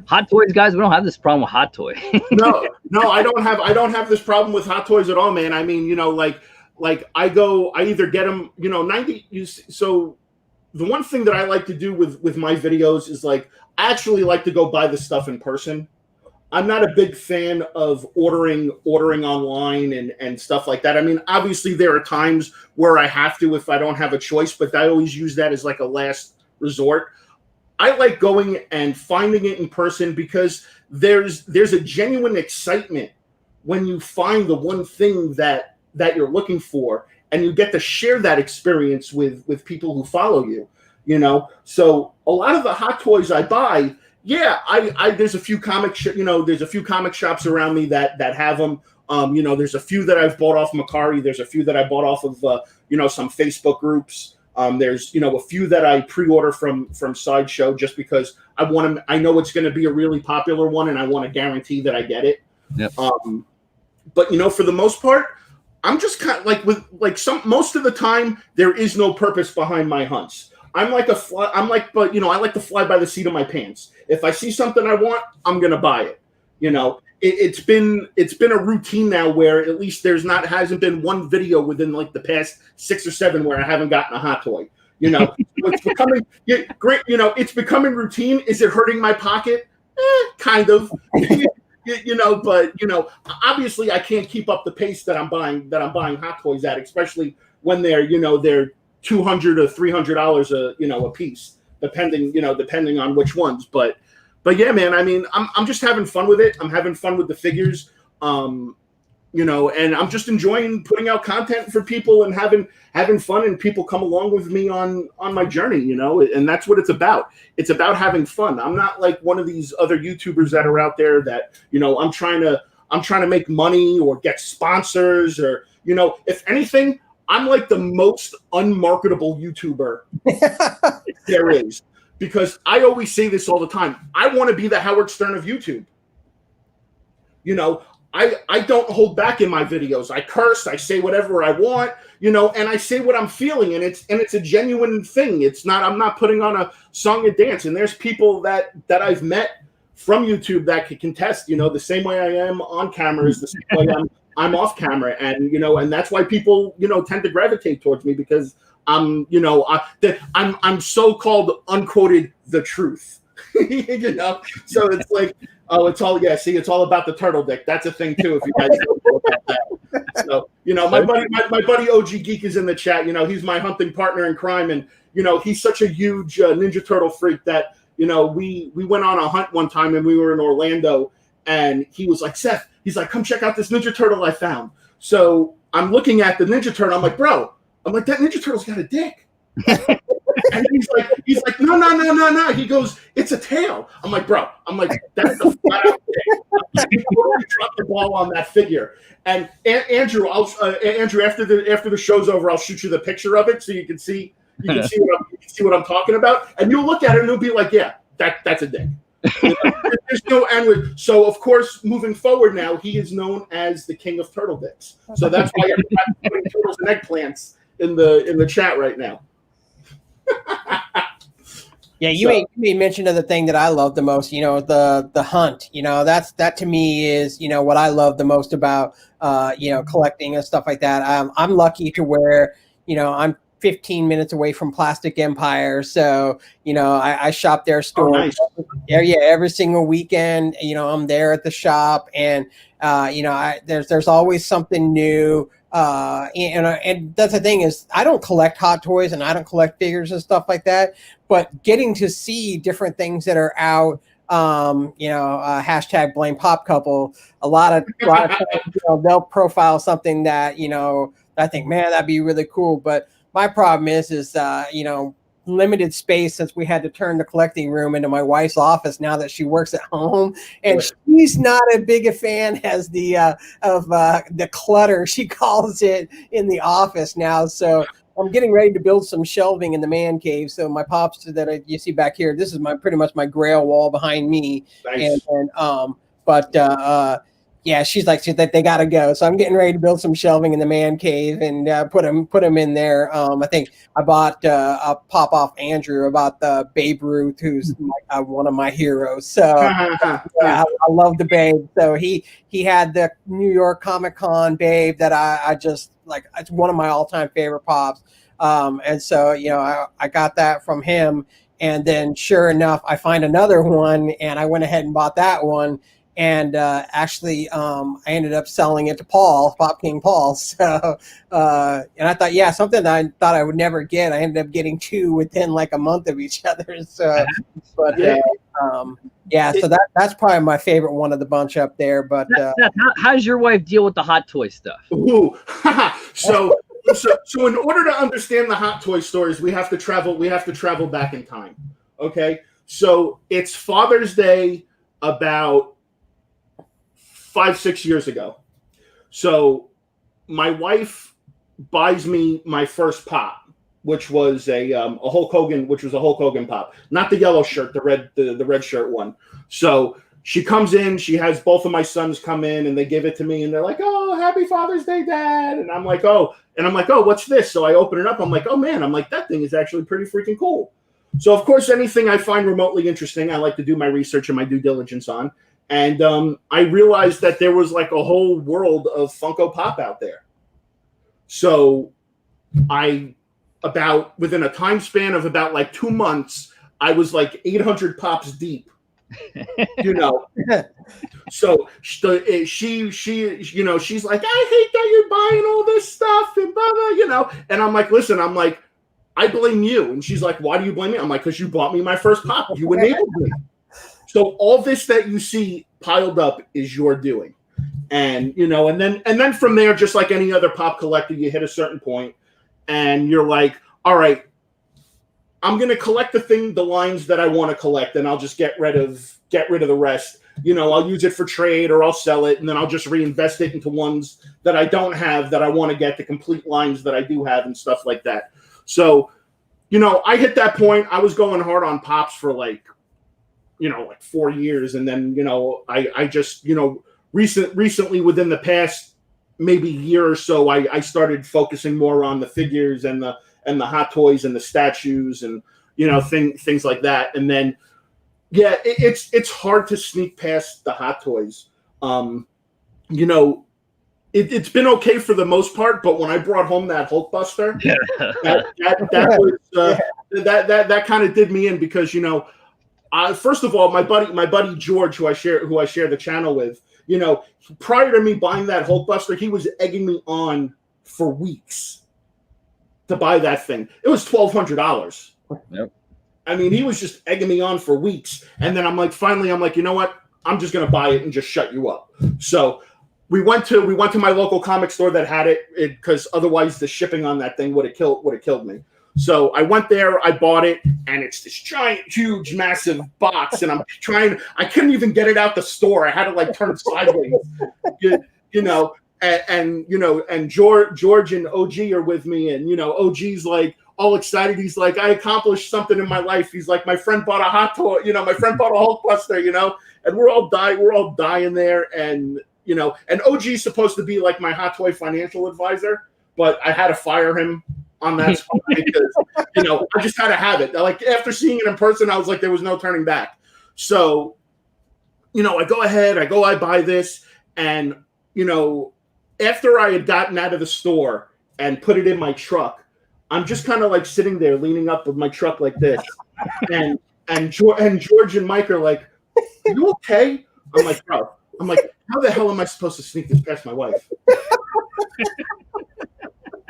Hot Toys, guys, we don't have this problem with Hot Toy. no, I don't have this problem with Hot Toys at all, man. I mean, like I either get them, 90. So the one thing that I like to do with my videos is I actually like to go buy the stuff in person. I'm not a big fan of ordering online and stuff like that. I mean, obviously there are times where I have to if I don't have a choice, but I always use that as a last resort. I like going and finding it in person because there's a genuine excitement when you find the one thing that you're looking for, and you get to share that experience with people who follow you, So a lot of the Hot Toys I buy, yeah, there's a few there's a few comic shops around me that have them. There's a few that I've bought off Macari. There's a few that I bought off of some Facebook groups. There's a few that I pre-order from Sideshow just because I know it's going to be a really popular one, and I want to guarantee that I get it. Yep. But for the most part, I'm just kind of most of the time there is no purpose behind my hunts. I like to fly by the seat of my pants. If I see something I want, I'm gonna buy it. It's been a routine now where at least hasn't been one video within the past 6 or 7 where I haven't gotten a Hot Toy. It's becoming great. It's becoming routine. Is it hurting my pocket? Kind of. But obviously I can't keep up the pace that I'm buying Hot Toys at, especially when they're $200 or $300 a piece, depending on which ones. But yeah, man, I mean, I'm just having fun with it. I'm having fun with the figures, and I'm just enjoying putting out content for people and having fun, and people come along with me on my journey, and that's what it's about. It's about having fun. I'm not like one of these other YouTubers that are out there that, I'm trying to make money or get sponsors or, if anything, I'm like the most unmarketable YouTuber there is, because I always say this all the time. I want to be the Howard Stern of YouTube. I don't hold back in my videos. I curse, I say whatever I want, and I say what I'm feeling, and it's a genuine thing. I'm not putting on a song and dance. And there's people that I've met from YouTube that can contest, the same way I am on camera is the same way I'm off camera, and and that's why people tend to gravitate towards me, because I'm I'm so-called unquoted the truth. So it's it's all about the turtle dick. That's a thing too, if you guys don't know about that. So my buddy OG Geek is in the chat. He's my hunting partner in crime, and he's such a huge Ninja Turtle freak that we went on a hunt one time, and we were in Orlando, and he was like, Seth, he's like, come check out this Ninja Turtle I found. So I'm looking at the Ninja Turtle. I'm like, bro, that Ninja Turtle's got a dick. And he's like, no. He goes, it's a tail. I'm like, bro, that's a flat out dick. He totally dropped the ball on that figure. And Andrew, Andrew, after the show's over, I'll shoot you the picture of it so you can see what I'm talking about. And you'll look at it and you'll be like, yeah, that's a dick. There's no end with. So of course, moving forward now, he is known as the king of turtle dicks. So that's why everybody's putting turtles and eggplants in the chat right now. Yeah, you made mention of the thing that I love the most, the hunt. That to me is, what I love the most about, collecting and stuff like that. I'm lucky to where, I'm 15 minutes away from Plastic Empire. So, I shop their store. Oh, nice. Every single weekend, I'm there at the shop and, there's always something new. And that's the thing is I don't collect Hot Toys and I don't collect figures and stuff like that, but getting to see different things that are out, hashtag blame pop couple, a lot of times, they'll profile something that, I think, man, that'd be really cool. But my problem is limited space since we had to turn the collecting room into my wife's office now that she works at home, and she's not a big a fan as the clutter, she calls it, in the office now. So I'm getting ready to build some shelving in the man cave. So my pops that you see back here, this is pretty much my grail wall behind me. Nice. Yeah, she's like, they got to go. So I'm getting ready to build some shelving in the man cave and put them in there. I think I bought a pop off Andrew about the Babe Ruth, who's one of my heroes. So I love the Babe. So he had the New York Comic Con Babe that I just like. It's one of my all time favorite pops. And so I got that from him. And then sure enough, I find another one, and I went ahead and bought that one. And actually, I ended up selling it to Pop King Paul. So, and I thought, something that I thought I would never get, I ended up getting two within like a month of each other. So, but so that's probably my favorite one of the bunch up there. But Seth, how does your wife deal with the Hot Toy stuff? Ooh, so in order to understand the Hot Toy stories, we have to travel back in time. Okay, so it's Father's Day about 5-6 years ago. So my wife buys me my first pop, which was a Hulk Hogan pop, not the yellow shirt, the red shirt one. So she comes in, she has both of my sons come in and they give it to me and they're like, "Oh, happy Father's Day, Dad." And I'm like, what's this? So I open it up. I'm like, oh man, that thing is actually pretty freaking cool. So of course, anything I find remotely interesting, I like to do my research and my due diligence on. And I realized that there was like a whole world of Funko Pop out there. So within a time span of about like 2 months, I was like 800 pops deep. So she's like, "I hate that you're buying all this stuff and blah blah," and I'm like, "Listen, I blame you." And she's like, "Why do you blame me?" I'm like, "Because you bought me my first pop. You enabled me." So all this that you see piled up is your doing. And, and then from there, just like any other pop collector, you hit a certain point and you're like, all right, I'm going to collect the lines that I want to collect, and I'll just get rid of the rest. I'll use it for trade or I'll sell it, and then I'll just reinvest it into ones that I don't have that I want to get the complete lines that I do have and stuff like that. So, I hit that point. I was going hard on pops for like 4 years. And then, I just, recently within the past maybe year or so, I started focusing more on the figures and the Hot Toys and the statues and, things like that. And then, it's hard to sneak past the Hot Toys. It's been okay for the most part, but when I brought home that Hulkbuster, that kind of did me in because, first of all, my buddy George, who I share the channel with, prior to me buying that Hulkbuster, he was egging me on for weeks to buy that thing. It was $1,200. Yep. I mean, he was just egging me on for weeks, and then finally, I'm like, you know what? I'm just gonna buy it and just shut you up. So we went to my local comic store that had it because otherwise the shipping on that thing would have killed me. So I went there, I bought it, and it's this giant, huge, massive box. And I couldn't even get it out the store. I had to like turn it sideways, and George and OG are with me. And, OG's like all excited. He's like, I accomplished something in my life. He's like, my friend bought a hot toy, my friend bought a Hulkbuster, and we're all dying there. And, and OG's supposed to be like my hot toy financial advisor, but I had to fire him on that spot because, I just had to have it. Like after seeing it in person, I was like, there was no turning back. So, I buy this, and, after I had gotten out of the store and put it in my truck, I'm just kind of like sitting there leaning up with my truck like this. And George and Mike are like, are you okay? I'm like, bro, how the hell am I supposed to sneak this past my wife?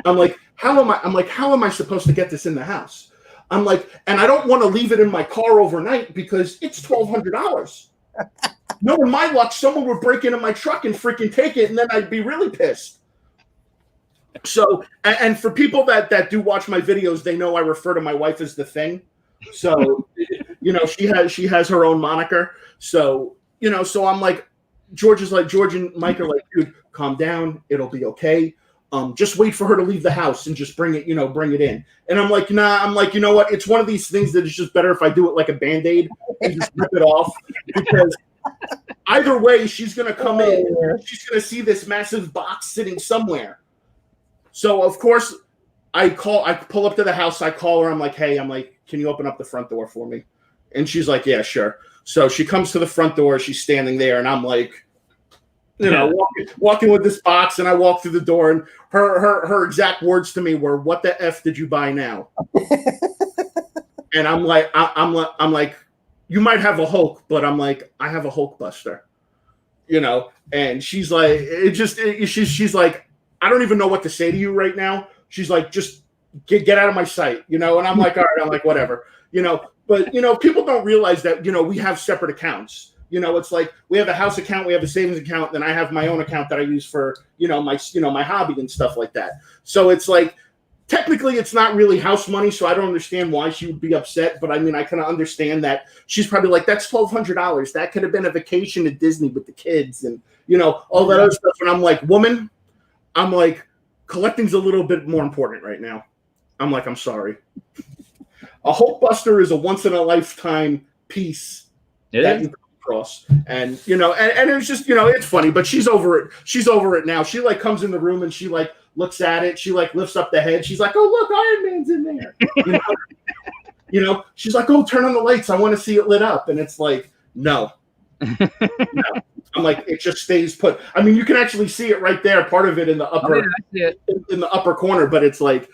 I'm like, how am I supposed to get this in the house? I'm like, and I don't want to leave it in my car overnight because it's $1,200. Knowing my luck, someone would break into my truck and freaking take it, and then I'd be really pissed. So, and for people that do watch my videos, they know I refer to my wife as the Thing. So, she has her own moniker. So, so I'm like, George and Mike are like, dude, calm down. It'll be okay. Just wait for her to leave the house and just bring it in. And I'm like, nah, you know what? It's one of these things that it's just better if I do it like a Band-Aid and just rip it off, because either way, she's going to come in. She's going to see this massive box sitting somewhere. So, of course, I pull up to the house. I call her. I'm like, hey, can you open up the front door for me? And she's like, yeah, sure. So she comes to the front door. She's standing there. And I'm like, walking with this box. And I walk through the door. And her exact words to me were, what the F did you buy now? And I'm like, you might have a Hulk, but I'm like, I have a Hulkbuster, and she's like, she's like, I don't even know what to say to you right now. She's like, just get out of my sight, and I'm like, all right, I'm like, whatever, but, people don't realize that, we have separate accounts. It's like we have a house account, we have a savings account, then I have my own account that I use for, my hobby and stuff like that. So it's like, technically, it's not really house money, so I don't understand why she would be upset. But I mean, I kind of understand that she's probably like, that's $1,200. That could have been a vacation to Disney with the kids and, all that other stuff. And I'm like, woman, collecting's a little bit more important right now. I'm like, I'm sorry. A Hulkbuster is a once-in-a-lifetime piece that you come across. And, and it's just, it's funny, but she's over it. She's over it now. She, comes in the room and she, looks at it. She lifts up the head. She's like, oh, look, Iron Man's in there. She's like, oh, turn on the lights. I want to see it lit up. And it's like, no. I'm like, it just stays put. I mean, you can actually see it right there. Part of it in the upper, in the upper corner, but it's like,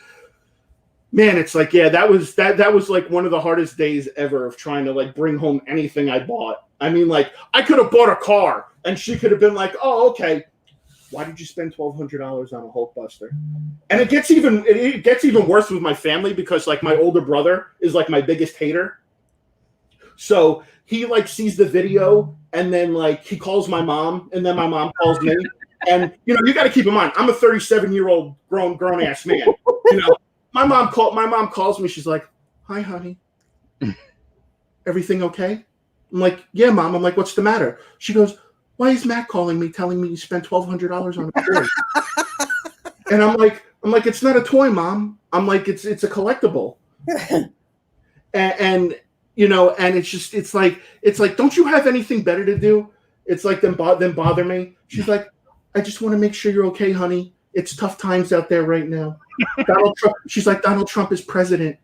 man, it's like, yeah, that was like one of the hardest days ever of trying to bring home anything I bought. I mean, I could have bought a car and she could have been like, oh, okay. Why did you spend $1,200 on a Hulkbuster? And it gets even worse with my family because my older brother is my biggest hater. So he sees the video and then he calls my mom and then my mom calls me. And you got to keep in mind, I'm a 37-year-old grown ass man. My mom calls me. She's like, hi, honey. Everything okay? I'm like, yeah, Mom. I'm like, what's the matter? She goes, why is Matt calling me, telling me you spent $1,200 on a toy? And I'm like, it's not a toy, Mom. I'm like, it's a collectible. and it's like, don't you have anything better to do? It's like, then bother me. She's like, I just want to make sure you're okay, honey. It's tough times out there right now. She's like, Donald Trump is president.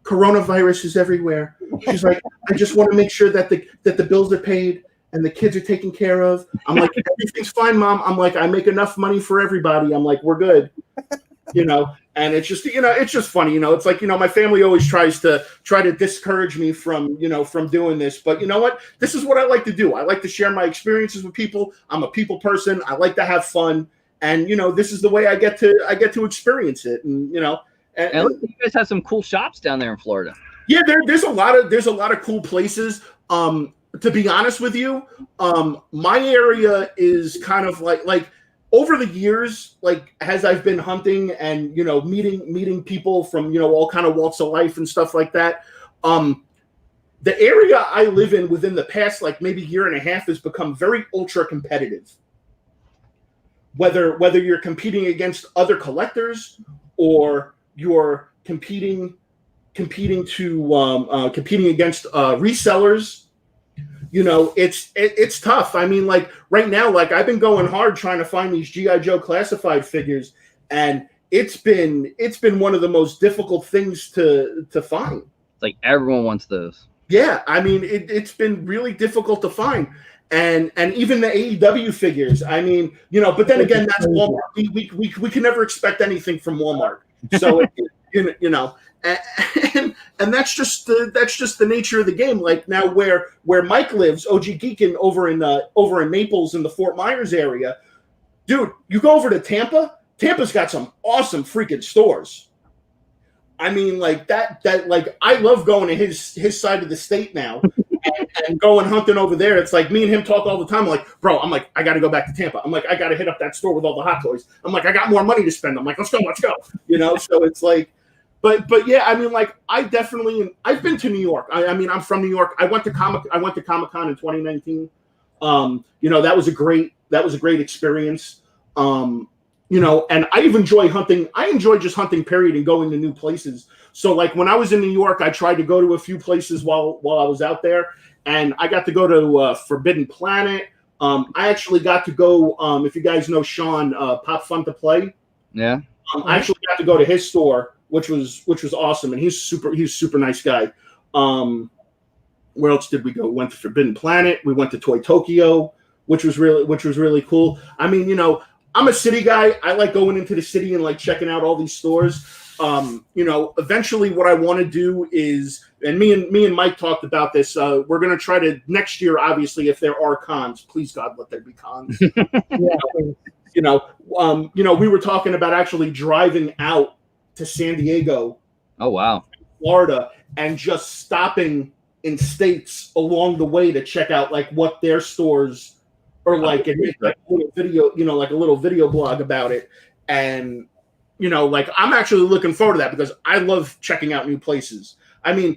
Coronavirus is everywhere. She's like, I just want to make sure that the bills are paid and the kids are taken care of. I'm like, everything's fine, Mom. I'm like, I make enough money for everybody. I'm like, we're good. And it's just, it's just funny. It's like, my family always tries to discourage me from doing this. But you know what? This is what I like to do. I like to share my experiences with people. I'm a people person. I like to have fun. And, this is the way I get to experience it. And, and you guys have some cool shops down there in Florida. Yeah, there's a lot of cool places. To be honest with you, my area is kind of like over the years, like as I've been hunting and meeting people from all kind of walks of life and stuff like that, the area I live in within the past like maybe year and a half has become very ultra competitive. Whether you're competing against other collectors or you're competing against resellers, it's tough. I mean, like right now, like I've been going hard trying to find these G.I. Joe classified figures, and it's been one of the most difficult things to find. It's like everyone wants those. Yeah, I mean, it's been really difficult to find. And even the AEW figures, I mean, but then again, that's Walmart. We can never expect anything from Walmart. So, and that's just the nature of the game. Like now, where Mike lives, OG Geekin over in Naples in the Fort Myers area, dude, you go over to Tampa. Tampa's got some awesome freaking stores. I mean, like that like I love going to his side of the state now and going hunting over there. It's like me and him talk all the time. I'm like, bro, I got to go back to Tampa. I'm like, I got to hit up that store with all the hot toys. I'm like, I got more money to spend. I'm like, let's go. So it's like, but yeah, I mean, like I've been to New York. I mean, I'm from New York. I went to Comic-Con in 2019. That was a great experience. And I enjoy hunting. I enjoy just hunting, period, and going to new places. So, like, when I was in New York, I tried to go to a few places while I was out there. And I got to go to Forbidden Planet. I actually got to go, if you guys know Sean, Pop Fun to Play. Yeah. I actually got to go to his store, which was awesome. And he's a super nice guy. Where else did we go? We went to Forbidden Planet. We went to Toy Tokyo, which was really cool. I mean, I'm a city guy. I like going into the city and like checking out all these stores. Eventually what I want to do is, and me and Mike talked about this. We're going to try to next year, obviously, if there are cons, please God, let there be cons. We were talking about actually driving out to San Diego. Oh, wow. Florida, and just stopping in states along the way to check out like what their stores or like, and make like a little video, like a little video blog about it. And, like I'm actually looking forward to that because I love checking out new places. I mean,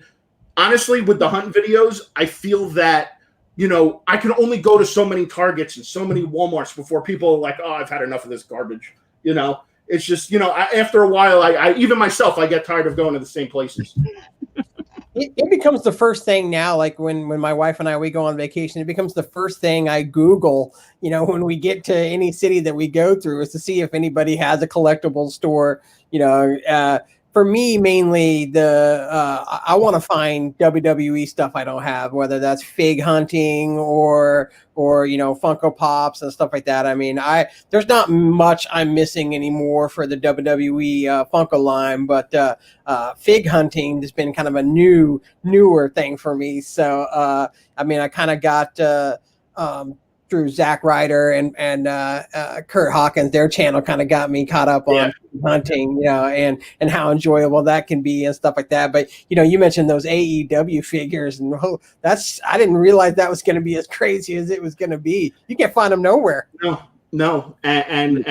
honestly, with the hunt videos, I feel that, I can only go to so many Targets and so many Walmarts before people are like, oh, I've had enough of this garbage. It's just, after a while, I even myself, I get tired of going to the same places. It becomes the first thing now, like when my wife and we go on vacation, it becomes the first thing I Google, when we get to any city that we go through is to see if anybody has a collectible store. For me, mainly I want to find WWE stuff I don't have, whether that's fig hunting or Funko Pops and stuff like that. I mean, there's not much I'm missing anymore for the WWE Funko line, but fig hunting has been kind of a newer thing for me. So I mean, I kind of got through Zack Ryder and Kurt Hawkins, their channel kind of got me caught up on hunting, and how enjoyable that can be and stuff like that. But you mentioned those AEW figures, and I didn't realize that was going to be as crazy as it was going to be. You can't find them nowhere. No, and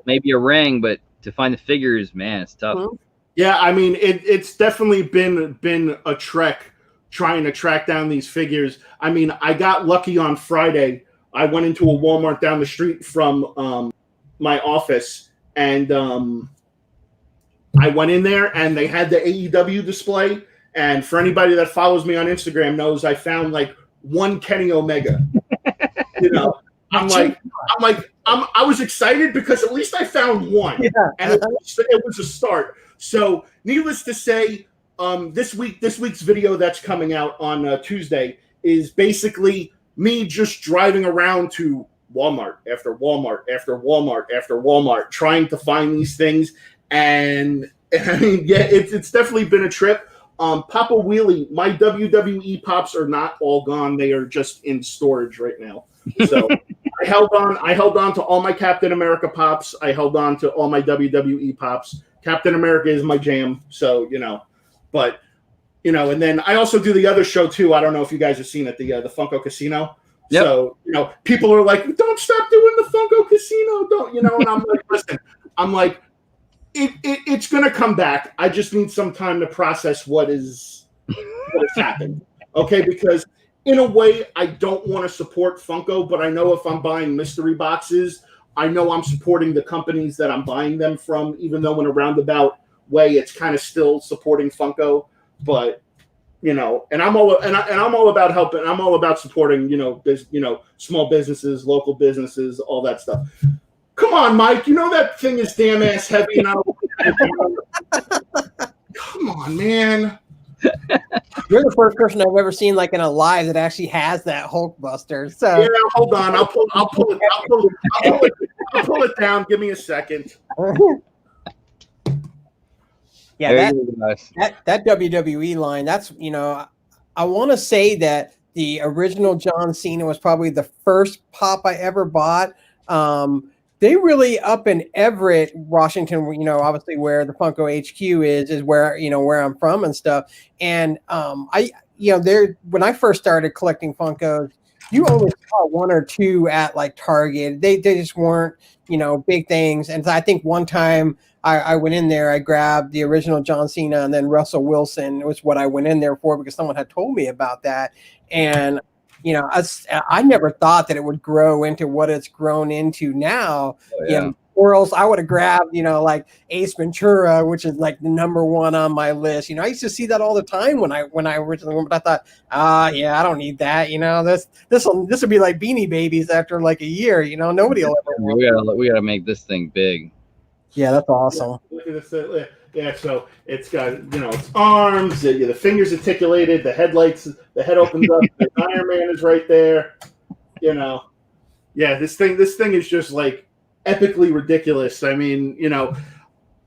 maybe a ring, but to find the figures, man, it's tough. Mm-hmm. Yeah, I mean, it's definitely been a trek trying to track down these figures. I mean, I got lucky on Friday. I went into a Walmart down the street from my office, and I went in there, and they had the AEW display. And for anybody that follows me on Instagram knows I found like one Kenny Omega. I was excited because at least I found one, and it was a start. So, needless to say, this week's video that's coming out on Tuesday is basically me just driving around to Walmart after Walmart after Walmart after Walmart, trying to find these things. And I mean, yeah, it's definitely been a trip. Papa Wheelie, my WWE pops are not all gone. They are just in storage right now. So I held on to all my Captain America pops. I held on to all my WWE pops. Captain America is my jam. So, but and then I also do the other show too. I don't know if you guys have seen it, the Funko Casino. Yep. So, people are like, don't stop doing the Funko Casino. Don't, and I'm like, listen, I'm like, it's going to come back. I just need some time to process what has happened. Okay. Because in a way, I don't want to support Funko, but I know if I'm buying mystery boxes, I know I'm supporting the companies that I'm buying them from, even though in a roundabout way, it's kind of still supporting Funko. But and I'm all about helping. I'm all about supporting, small businesses, local businesses, all that stuff. Come on, Mike. That thing is damn ass heavy. And come on, man. You're the first person I've ever seen like in a live that actually has that Hulkbuster. So yeah, hold on. I'll pull it down. Give me a second. Yeah, that WWE line, that's, I want to say that the original John Cena was probably the first pop I ever bought. They really up in Everett, Washington, obviously where the Funko HQ is where, where I'm from and stuff. And when I first started collecting Funkos, you only saw one or two at like Target. They just weren't, big things. And I think one time I went in there, I grabbed the original John Cena and then Russell Wilson was what I went in there for because someone had told me about that. And, I never thought that it would grow into what it's grown into now. Oh, yeah. Or else I would have grabbed, like Ace Ventura, which is like the number one on my list. I used to see that all the time when I originally went, but I thought, yeah, I don't need that. This will be like Beanie Babies after like a year. Nobody will ever want. We gotta make this thing big. Yeah, that's awesome. Look at this. Yeah, so it's got its arms, the fingers articulated, the head opens up, the Iron Man is right there. Yeah, this thing is just like epically ridiculous. I mean,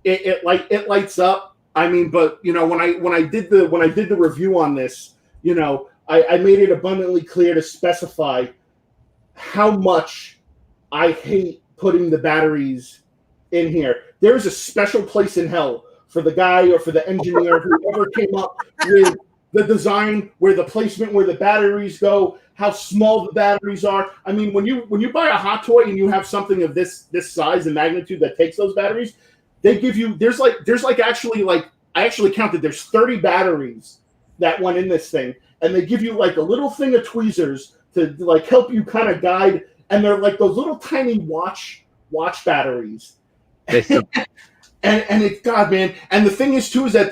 it lights up. I mean, but when I did the review on this, I made it abundantly clear to specify how much I hate putting the batteries in here. There is a special place in hell for the guy or for the engineer whoever came up with the design where the placement where the batteries go, how small the batteries are. I mean, when you buy a hot toy and you have something of this size and magnitude that takes those batteries, they give you I actually counted, there's 30 batteries that went in this thing, and they give you like a little thing of tweezers to like help you kind of guide, and they're like those little tiny watch batteries. And it, God, man. And the thing is, too, is that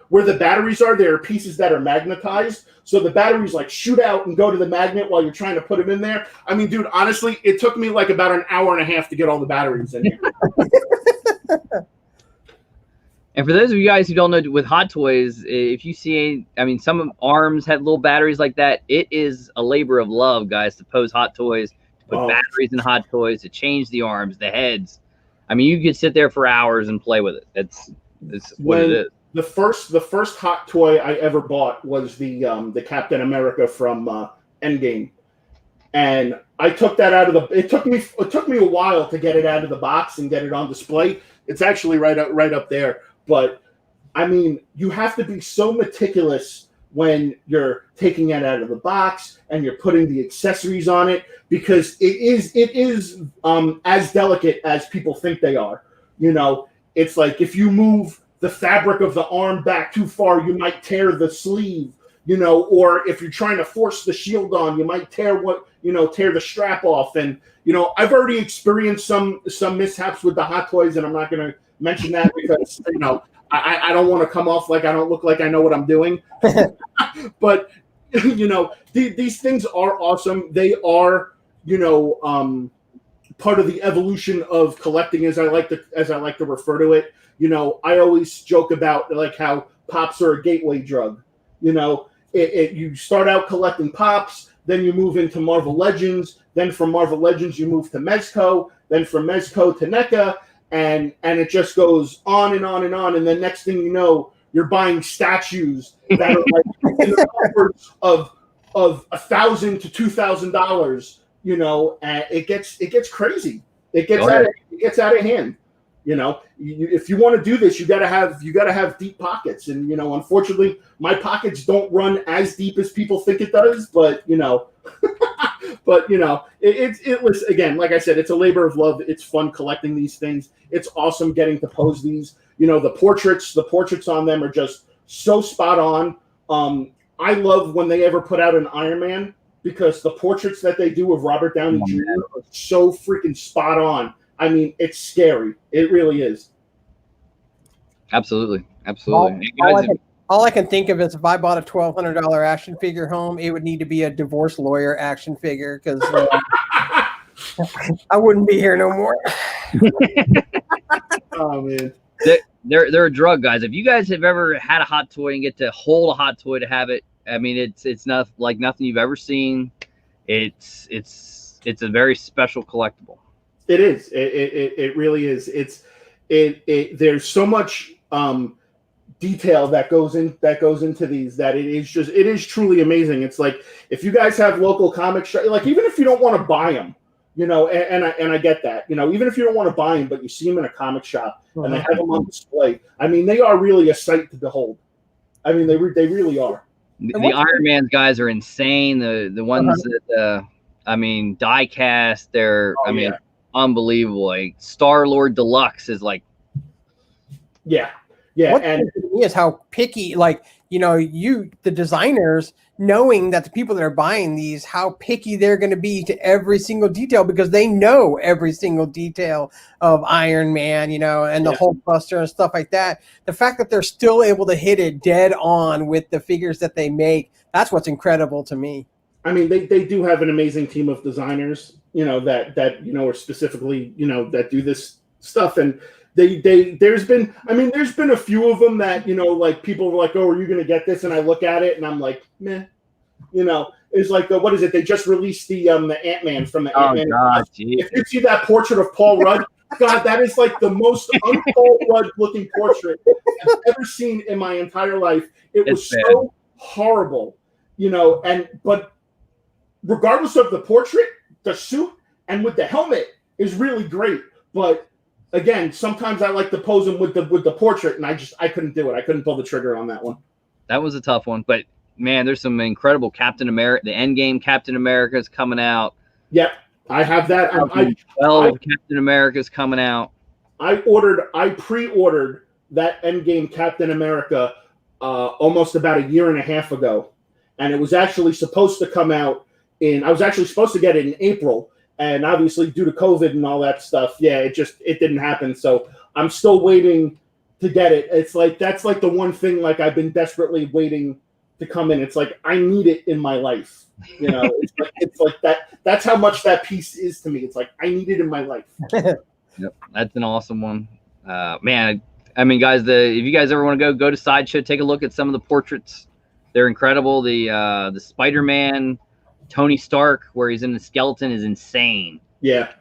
where the batteries are, there are pieces that are magnetized. So the batteries like shoot out and go to the magnet while you're trying to put them in there. I mean, dude, honestly, it took me like about an hour and a half to get all the batteries in here. And for those of you guys who don't know, with Hot Toys, if you see, some arms have little batteries like that. It is a labor of love, guys, to pose Hot Toys, to put batteries in Hot Toys, to change the arms, the heads. I mean, you could sit there for hours and play with it. It's what it is. The first hot toy I ever bought was the Captain America from Endgame, and I took that out of the. It took me a while to get it out of the box and get it on display. It's actually right up there. But I mean, you have to be so meticulous when you're taking it out of the box and you're putting the accessories on it, because it is as delicate as people think they are. It's like if you move the fabric of the arm back too far, you might tear the sleeve, or if you're trying to force the shield on, you might tear the strap off. And, I've already experienced some mishaps with the Hot Toys, and I'm not going to mention that because, I don't want to come off like I don't look like I know what I'm doing. But, these things are awesome. They are, part of the evolution of collecting, as I like to refer to it. I always joke about like how pops are a gateway drug. You start out collecting pops, then you move into Marvel Legends, then from Marvel Legends you move to Mezco, then from Mezco to NECA, and it just goes on and on and on. And then next thing you know, you're buying statues that are like in the upwards of $1,000 to $2,000. And it gets crazy. It gets out of hand. If you want to do this, you gotta have deep pockets. And unfortunately, my pockets don't run as deep as people think it does. But But it was, again, like I said, it's a labor of love. It's fun collecting these things. It's awesome getting to pose these. The portraits on them are just so spot on. I love when they ever put out an Iron Man, because the portraits that they do of Robert Downey Jr. are so freaking spot on. I mean, it's scary. It really is. Absolutely. All I can think of is if I bought a $1,200 action figure home, it would need to be a divorce lawyer action figure, because I wouldn't be here no more. Oh, man. They're a drug, guys. If you guys have ever had a hot toy and get to hold a hot toy to have it, I mean, it's not like nothing you've ever seen. It's a very special collectible. It is. It really is. There's so much detail that goes into these, that it is truly amazing. It's like, if you guys have local comic shop, like, even if you don't want to buy them, and I get that, even if you don't want to buy them, but you see them in a comic shop and they have them on display, I mean, they are really a sight to behold. I mean, they really are. The Iron Man guys are insane. The ones that die cast, they're unbelievable. Like Star-Lord Deluxe is like, What's and to me is how picky, like, the designers, knowing that the people that are buying these, how picky they're going to be to every single detail, because they know every single detail of Iron Man, and the Hulkbuster and stuff like that. The fact that they're still able to hit it dead on with the figures that they make, that's what's incredible to me. I mean, they do have an amazing team of designers, that are specifically, that do this stuff. And there's been a few of them that, like, people were like, oh, are you going to get this? And I look at it and I'm like, meh, it's like, what is it? They just released the Ant-Man from the Ant-Man. God, if you see that portrait of Paul Rudd, God, that is like the most un-Paul Rudd looking portrait I've ever seen in my entire life. It was so horrible, but regardless of the portrait, the suit and with the helmet is really great. But again, sometimes I like to pose him with the portrait, and I couldn't do it. I couldn't pull the trigger on that one. That was a tough one, but man, there's some incredible Captain America. The Endgame Captain America is coming out. Yep, I have that. Captain America is coming out. I pre-ordered that Endgame Captain America almost about a year and a half ago, and it was actually supposed to come out I was actually supposed to get it in April. And obviously, due to COVID and all that stuff, it didn't happen. So I'm still waiting to get it. It's like, that's like the one thing, like, I've been desperately waiting to come in. It's like, I need it in my life. It's like that. That's how much that piece is to me. It's like, I need it in my life. Yep, that's an awesome one, man. I mean, guys, if you guys ever want to go to Sideshow, take a look at some of the portraits. They're incredible. The Spider-Man Tony Stark, where he's in the skeleton, is insane. Yeah.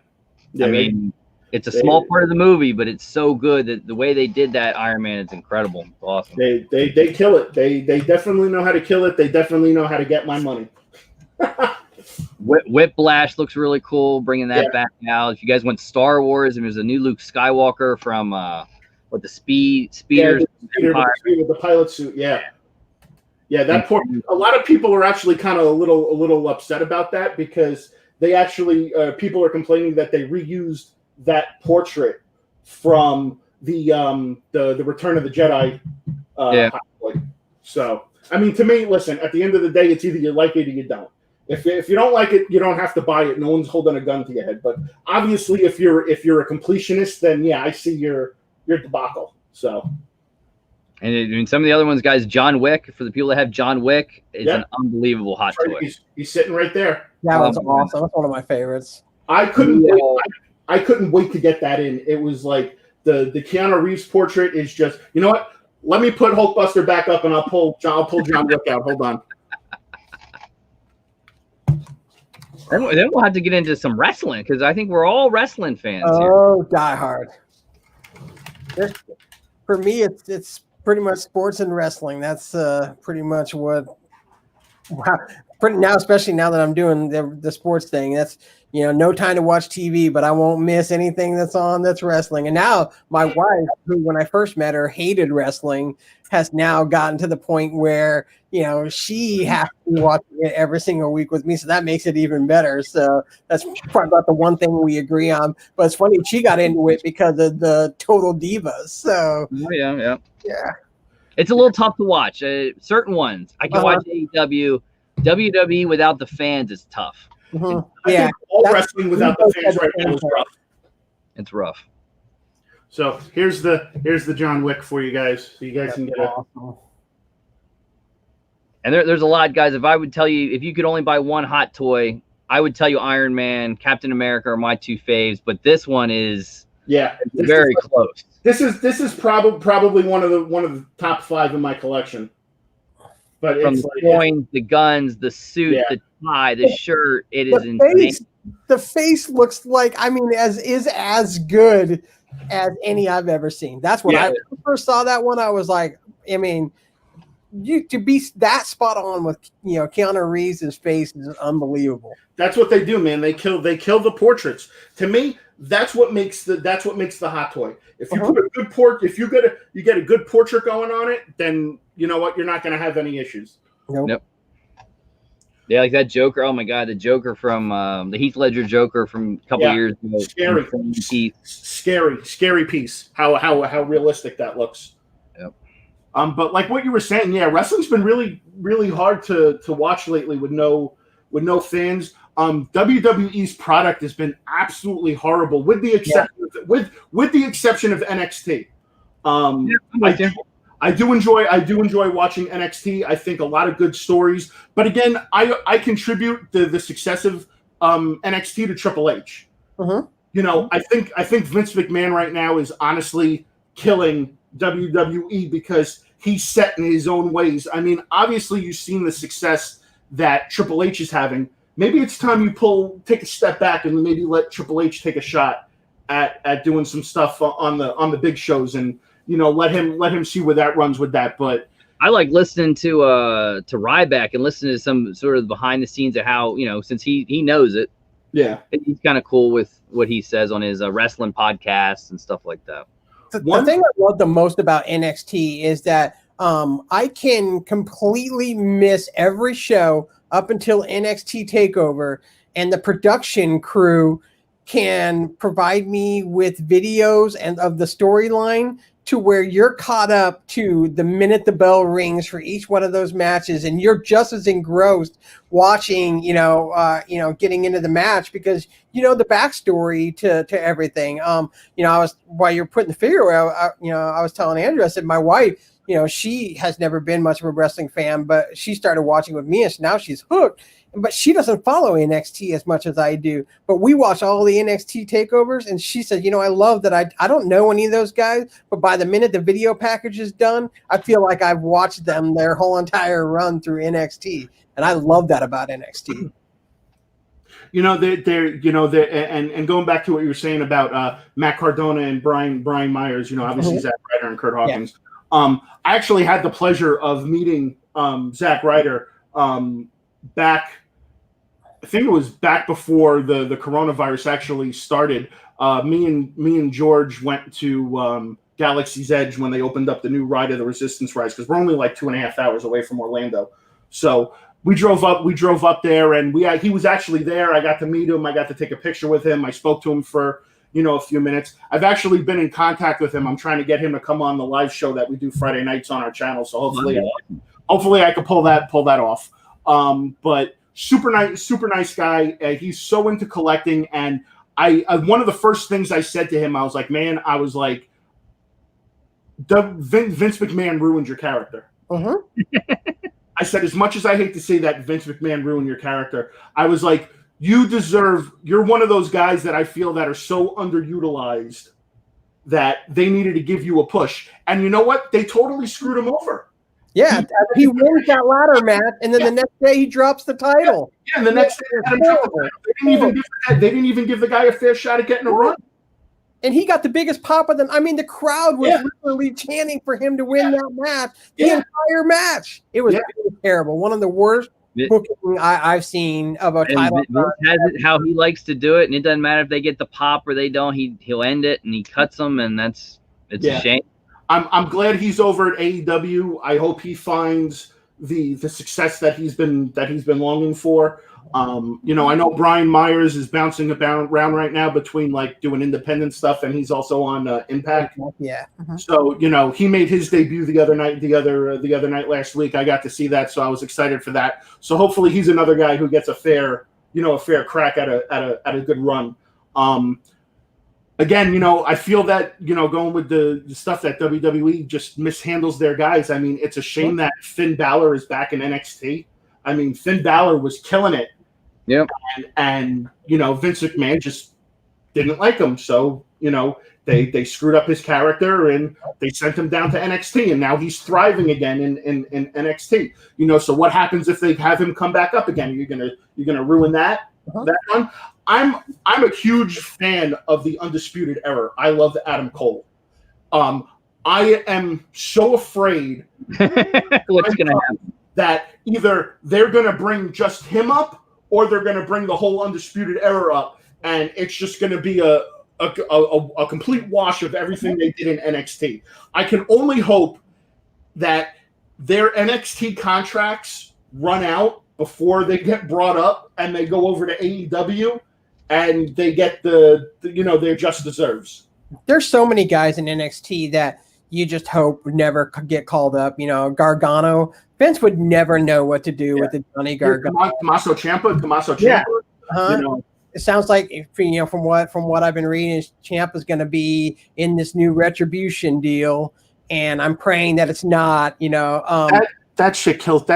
I mean, it's a small part of the movie, but it's so good that the way they did that Iron Man is incredible. It's awesome. They kill it. They definitely know how to kill it. They definitely know how to get my money. Whiplash looks really cool, bringing that back out. If you guys went Star Wars, and there's a new Luke Skywalker from the speeders, the pilot suit. Yeah, that a lot of people are actually kind of a little upset about that, because they actually people are complaining that they reused that portrait from the Return of the Jedi. So, I mean, to me, listen, at the end of the day, it's either you like it or you don't. If you don't like it, you don't have to buy it. No one's holding a gun to your head. But obviously, if you're a completionist, then I see your debacle. So. And some of the other ones, guys, John Wick, for the people that have John Wick, is an unbelievable hot toy. He's sitting right there. That was awesome. That's one of my favorites. I couldn't wait to get that in. It was like the Keanu Reeves portrait is just, you know what? Let me put Hulkbuster back up and I'll pull John Wick out. Hold on. Then we'll have to get into some wrestling, because I think we're all wrestling fans here. Oh, diehard. For me, it's pretty much sports and wrestling. That's pretty much what. Wow. now, especially now that I'm doing the sports thing. That's no time to watch TV, but I won't miss anything that's on that's wrestling. And now my wife, who when I first met her hated wrestling, has now gotten to the point where she has to be watching it every single week with me. So that makes it even better. So that's probably about the one thing we agree on. But it's funny, she got into it because of the Total Divas. So yeah. It's a little tough to watch. Certain ones I can watch AEW. WWE without the fans is tough. Mm-hmm. I think all wrestling without the fans right now is rough. It's rough. So here's the John Wick for you guys, so you guys can get it. Awesome. And there's a lot, guys. If I would tell you, if you could only buy one hot toy, I would tell you Iron Man, Captain America are my two faves. But this one is very close. This is probably one of the top 5 in my collection. But From it's the coins, the guns, the suit, the tie, the shirt, it is insane. The face looks like, as good as any I've ever seen. That's what I first saw that one. I was like, you to be that spot on with Keanu Reeves' face is unbelievable. That's what they do, man. They kill the portraits. To me, that's what makes the hot toy. If you put a good you get a good portrait going on it, then you know what, you're not going to have any issues. Nope. Yeah, like that Joker. Oh my God, the Joker from the Heath Ledger Joker from a couple years ago. Scary piece. How realistic that looks. Yep. But like what you were saying, wrestling's been really, really hard to watch lately with no fans. WWE's product has been absolutely horrible, with the exception with the exception of NXT. I do enjoy watching NXT. I think a lot of good stories, but again, I contribute the success of NXT to Triple H. I think Vince McMahon right now is honestly killing WWE because he's set in his own ways. Obviously you've seen the success that Triple H is having. Maybe it's time you take a step back and maybe let Triple H take a shot at doing some stuff on the big shows, and let him see where that runs with that. But I like listening to Ryback and listening to some sort of behind the scenes of how since he knows it. Yeah, he's kind of cool with what he says on his wrestling podcasts and stuff like that. The thing I love the most about NXT is that I can completely miss every show up until NXT TakeOver, and the production crew can provide me with videos and of the storyline to where you're caught up to the minute the bell rings for each one of those matches, and you're just as engrossed watching, getting into the match because the backstory to everything. While you're putting the figure away, I was telling Andrew, I said my wife, she has never been much of a wrestling fan, but she started watching with me, and now she's hooked. But she doesn't follow NXT as much as I do. But we watch all the NXT takeovers, and she said, I love that I don't know any of those guys, but by the minute the video package is done, I feel like I've watched them their whole entire run through NXT. And I love that about NXT. And going back to what you were saying about Matt Cardona and Brian Myers, obviously Zack Ryder and Kurt Hawkins. Yeah. I actually had the pleasure of meeting Zack Ryder back. I think it was back before the coronavirus actually started. Me and George went to Galaxy's Edge when they opened up the new ride of the Resistance Rise, because we're only like 2.5 hours away from Orlando. So we drove up there, and he was actually there. I got to meet him. I got to take a picture with him. I spoke to him for a few minutes. I've actually been in contact with him. I'm trying to get him to come on the live show that we do Friday nights on our channel. So hopefully I could pull that off. But super nice guy. He's so into collecting, and I one of the first things I said to him, I was like, Vince McMahon ruined your character. I said, as much as I hate to say that Vince McMahon ruined your character, I was like, you're one of those guys that I feel that are so underutilized that they needed to give you a push. And you know what? They totally screwed him over. Yeah, he wins that ladder match, and then the next day he drops the title. Yeah, and the next day they didn't even give the guy a fair shot at getting a run. And he got the biggest pop of them. The crowd was literally chanting for him to win that match. The entire match. It was terrible. One of the worst booking I've seen of a title. Vince has it how he likes to do it, and it doesn't matter if they get the pop or they don't. He'll end it, and he cuts them, and it's a shame. I'm glad he's over at AEW. I hope he finds the success that he's been longing for. You know, I know Brian Myers is bouncing around right now between like doing independent stuff, and he's also on Impact. Yeah. So you know, he made his debut the other night last week. I got to see that, so I was excited for that. So hopefully, he's another guy who gets a fair crack at a good run. Again, you know, I feel that, you know, going with the stuff that WWE just mishandles their guys. I mean, it's a shame that Finn Balor is back in NXT. I mean, Finn Balor was killing it. Yep. And you know, Vince McMahon just didn't like him. So, you know, they screwed up his character and they sent him down to NXT, and now he's thriving again in NXT. You know, so what happens if they have him come back up again? You're gonna ruin that one? I'm a huge fan of the Undisputed Era. I love Adam Cole. I am so afraid what's going to happen, that either they're going to bring just him up or they're going to bring the whole Undisputed Era up, and it's just going to be a complete wash of everything they did in NXT. I can only hope that their NXT contracts run out before they get brought up and they go over to AEW and they get their just deserves. There's so many guys in NXT that you just hope would never get called up. You know, Gargano. Vince would never know what to do with the Johnny Gargano. Tommaso Ciampa. Uh-huh. You know, it sounds like, you know, from what I've been reading, Ciampa's going to be in this new Retribution deal, and I'm praying that it's not. You know, that shit kills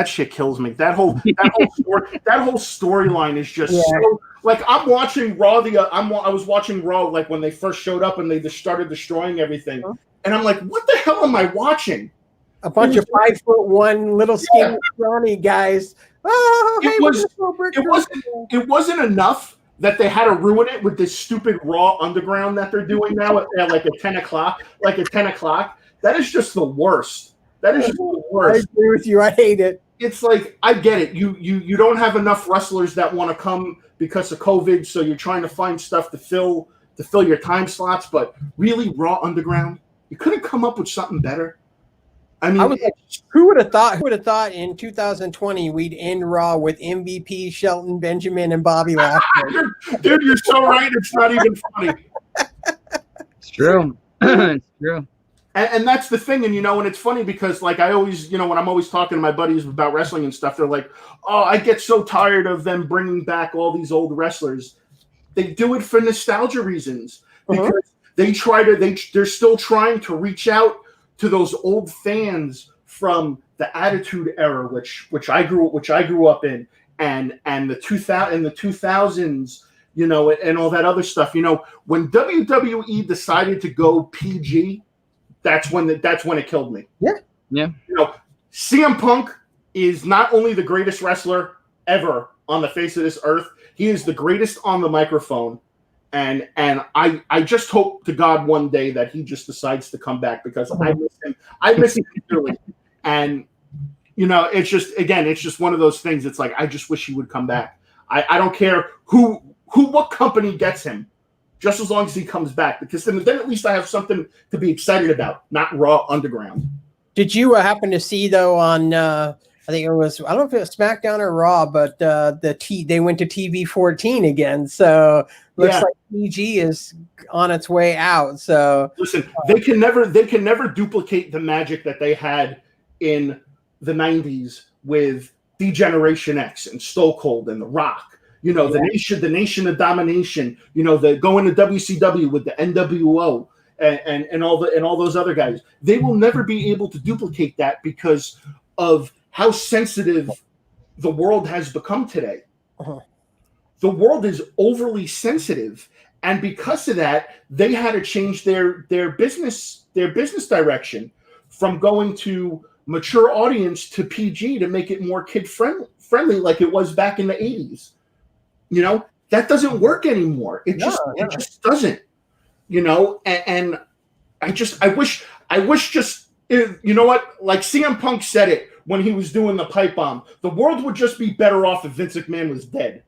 me. That whole storyline is just so, like, I'm watching Raw. I was watching Raw like when they first showed up and they just started destroying everything, and I'm like, what the hell am I watching? A bunch of 5'1" little skinny scrawny guys. Oh, it wasn't enough that they had to ruin it with this stupid Raw Underground that they're doing now at like at 10 o'clock. Like at 10 o'clock, that is just the worst. That is just the worst. I agree with you. I hate it. It's like, I get it. You don't have enough wrestlers that want to come because of COVID, so you're trying to find stuff to fill your time slots. But really, Raw Underground, you couldn't come up with something better. I mean, was like, who would have thought in 2020 we'd end Raw with MVP, Shelton Benjamin, and Bobby Lashley? Dude, you're so right. It's not even funny. It's true. It's true. And that's the thing. And, you know, and it's funny because, like, I always, you know, when I'm always talking to my buddies about wrestling and stuff, they're like, oh, I get so tired of them bringing back all these old wrestlers. They do it for nostalgia reasons because they're still trying to reach out to those old fans from the Attitude Era, which I grew up in, and the 2000s, you know, and all that other stuff. You know, when WWE decided to go PG, that's when it killed me. Yeah. You know, CM Punk is not only the greatest wrestler ever on the face of this earth, he is the greatest on the microphone. And I just hope to God one day that he just decides to come back because I miss him. I miss him dearly. And, you know, it's just one of those things. It's like, I just wish he would come back. I don't care what company gets him, just as long as he comes back, because then at least I have something to be excited about, not Raw Underground. Did you happen to see, though, on I think it was, I don't know if it was SmackDown or Raw, but they went to TV 14 again. So looks like PG is on its way out. So listen, they can never duplicate the magic that they had in the 90s with D-Generation X and Stone Cold and The Rock. You know, the Nation of Domination, you know, the going to WCW with the NWO and all those other guys. They will never be able to duplicate that because of how sensitive the world has become today. The world is overly sensitive, and because of that, they had to change their business direction from going to mature audience to PG to make it more kid friendly, like it was back in the 80s. You know, that doesn't work anymore. It just doesn't. You know, and I wish just, you know what? Like CM Punk said it when he was doing the pipe bomb. The world would just be better off if Vince McMahon was dead.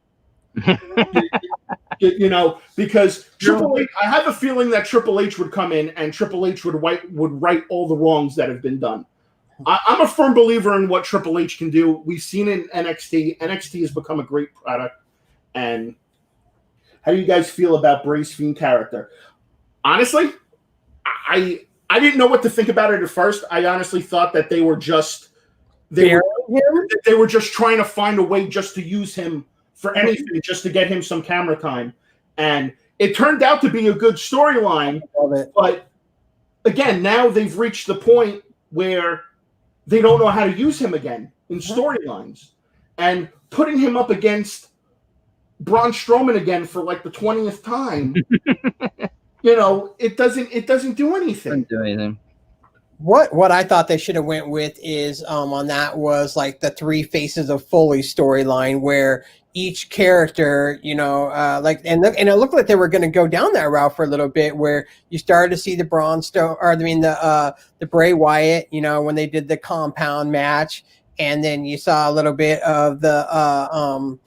Because Triple H, I have a feeling that Triple H would come in and Triple H would right all the wrongs that have been done. I'm a firm believer in what Triple H can do. We've seen it in NXT. NXT has become a great product. And how do you guys feel about Bray's Fiend character? Honestly, I didn't know what to think about it at first. I honestly thought that they were just trying to find a way just to use him for anything, just to get him some camera time. And it turned out to be a good storyline. But again, now they've reached the point where they don't know how to use him again in storylines. And putting him up against Braun Strowman again for like the 20th time, it doesn't do anything. Doesn't do anything. What I thought they should have went with is on that was like the Three Faces of Foley storyline, where each character, and it looked like they were going to go down that route for a little bit, where you started to see the the Bray Wyatt, when they did the compound match, and then you saw a little bit of the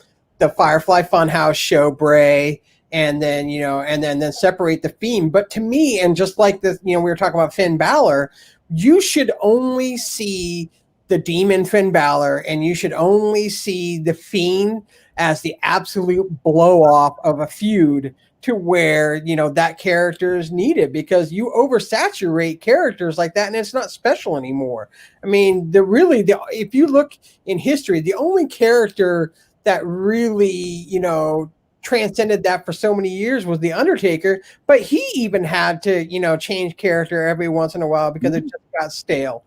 Firefly Funhouse show Bray, and then and then separate the Fiend. But to me, and just like this, we were talking about Finn Balor, you should only see the Demon Finn Balor, and you should only see the Fiend as the absolute blow off of a feud, to where that character is needed, because you oversaturate characters like that and it's not special anymore. I mean, if you look in history, the only character that really transcended that for so many years was the Undertaker, but he even had to change character every once in a while because it just got stale.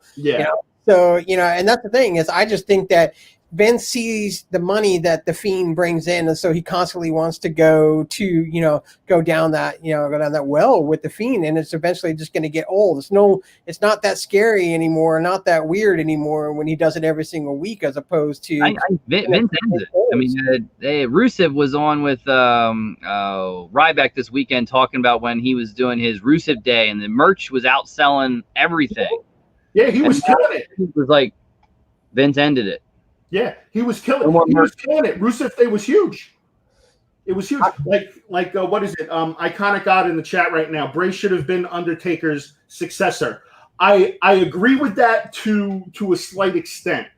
So and that's the thing, is I just think that Vince sees the money that the Fiend brings in, and so he constantly wants to go down that well with the Fiend, and it's eventually just going to get old. It's not that scary anymore, not that weird anymore when he does it every single week, as opposed to Vince ends it. I mean, Rusev was on with Ryback this weekend talking about when he was doing his Rusev Day, and the merch was outselling everything. Yeah, he was killing it. He was like, Vince ended it. Yeah, he was killing it. Rusev Day was huge. It was huge. Like what is it? Iconic God in the chat right now. Bray should have been Undertaker's successor. I agree with that to a slight extent.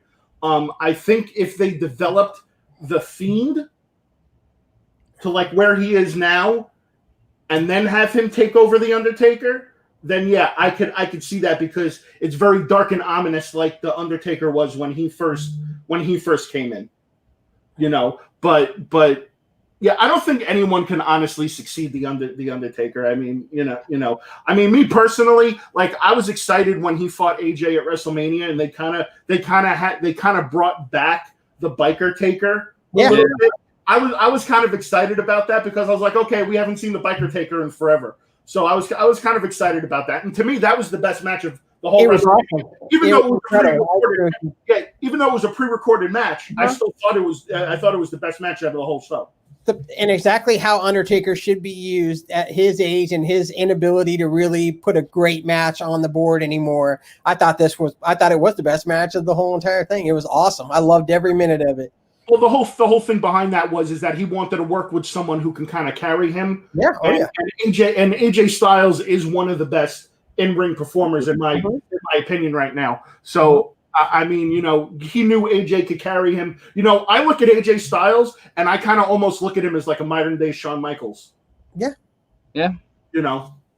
I think if they developed the Fiend to like where he is now, and then have him take over the Undertaker, then yeah, I could see that, because it's very dark and ominous, like the Undertaker was when he first came in, But yeah, I don't think anyone can honestly succeed the Undertaker. I mean, me personally, like, I was excited when he fought AJ at WrestleMania, and they kind of brought back the Biker Taker. Yeah. I was kind of excited about that, because I was like, okay, we haven't seen the Biker Taker in forever. So I was kind of excited about that. And to me, that was the best match of the whole WrestleMania. Awesome. Even though it was a pre-recorded match, I still thought it was the best match out of the whole show. And exactly how Undertaker should be used at his age and his inability to really put a great match on the board anymore. I thought it was the best match of the whole entire thing. It was awesome. I loved every minute of it. Well, the whole thing behind that is that he wanted to work with someone who can kind of carry him. Yeah. And AJ Styles is one of the best in-ring performers in my opinion right now. So I mean, he knew AJ could carry him. I look at AJ Styles and I kind of almost look at him as like a modern day Shawn Michaels. Yeah. Yeah.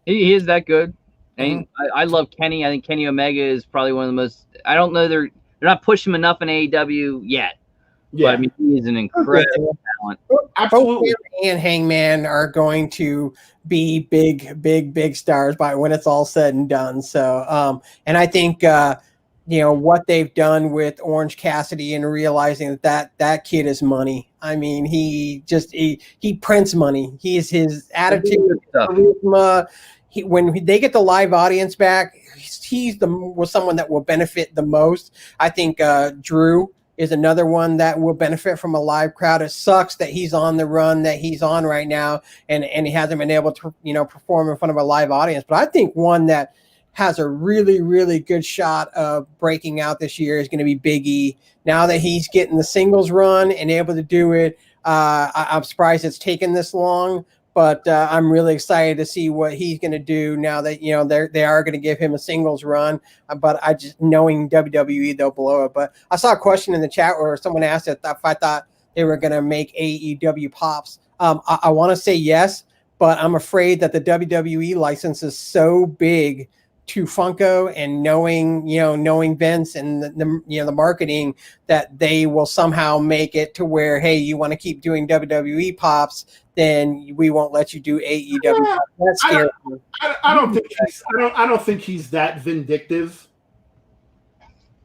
He is that good. And I love Kenny. I think Kenny Omega is probably one of the most. I don't know, they're not pushing him enough in AEW yet. Yeah, but I mean, he is an incredible talent. Absolutely. Both him and Hangman are going to be big stars by when it's all said and done. So, and I think what they've done with Orange Cassidy and realizing that kid is money. I mean, he prints money. His attitude, charisma. When they get the live audience back, he's someone that will benefit the most. I think Drew is another one that will benefit from a live crowd. It sucks that he's on the run that he's on right now, and he hasn't been able to perform in front of a live audience. But I think one that has a really, really good shot of breaking out this year is going to be Big E. Now that he's getting the singles run and able to do it, I'm surprised it's taken this long, but I'm really excited to see what he's going to do now that, you know, they are going to give him a singles run. But I just, knowing WWE, they'll blow it. But I saw a question in the chat where someone asked if I thought they were going to make AEW pops. I want to say yes, but I'm afraid that the WWE license is so big to Funko, and knowing Vince and the marketing, that they will somehow make it to where, hey, you want to keep doing WWE pops, then we won't let you do AEW pops. That's scary. I don't think he's that vindictive.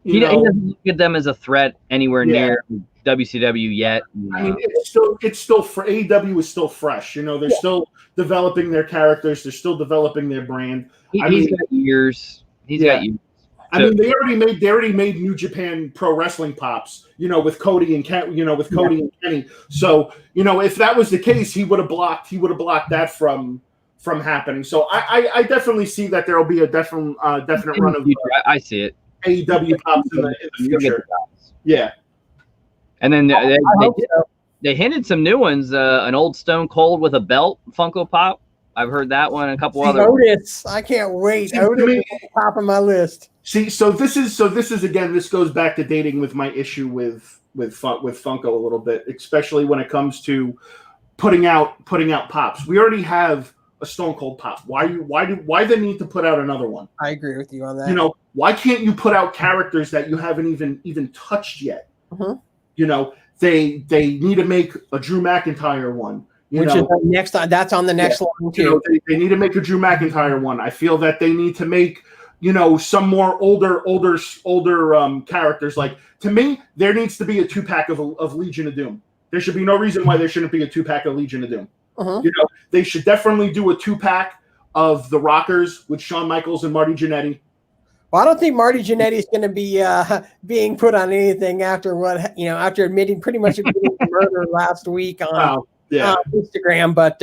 He doesn't look at them as a threat anywhere near WCW yet. I mean, it's still for AEW is still fresh. You know, they're still developing their characters. They're still developing their brand. He's got years. He's got years. I mean, they already made New Japan Pro Wrestling pops. You know, with Cody and Cody and Kenny. So, you know, if that was the case, he would have blocked that from happening. So I definitely see that there will be a definite run of I see it. AEW pops in the future. Yeah. And then they hinted some new ones. An old Stone Cold with a belt Funko Pop. I've heard that one. And a couple other. Otis, I can't wait. Otis is at the top of my list. See, so this is again. This goes back to dating with my issue with Funko a little bit, especially when it comes to putting out pops. We already have a Stone Cold pop. Why the need to put out another one? I agree with you on that. You know, why can't you put out characters that you haven't even touched yet? Mm-hmm. You know, they need to make a Drew McIntyre one. Which is the next. That's on the next line too. You know, they need to make a Drew McIntyre one. I feel that they need to make, you know, some more older characters. Like, to me, there needs to be a 2-pack of Legion of Doom. There should be no reason why there shouldn't be a 2-pack of Legion of Doom. Uh-huh. You know, they should definitely do a 2-pack of the Rockers with Shawn Michaels and Marty Jannetty. Well, I don't think Marty Jannetty is going to be being put on anything after pretty much admitting murder last week on Instagram. But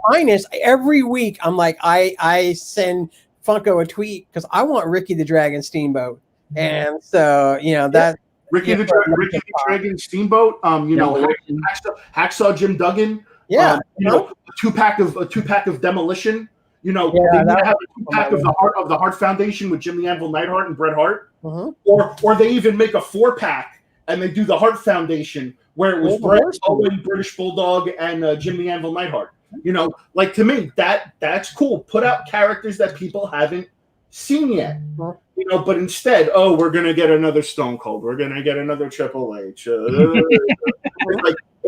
mine is every week. I'm like, I send Funko a tweet because I want Ricky the Dragon Steamboat, and so that Ricky the Dragon Steamboat. Hacksaw Jim Duggan. Yeah, a 2-pack of Demolition. You know, they need to have a 2-pack of the Hart Foundation with Jim the Anvil Neidhart and Bret Hart, or they even make a 4-pack and they do the Hart Foundation where it was Bret, Owen, British Bulldog, and Jim the Anvil Neidhart. You know, like, to me, that's cool. Put out characters that people haven't seen yet. You know, but instead, we're gonna get another Stone Cold. We're gonna get another Triple H.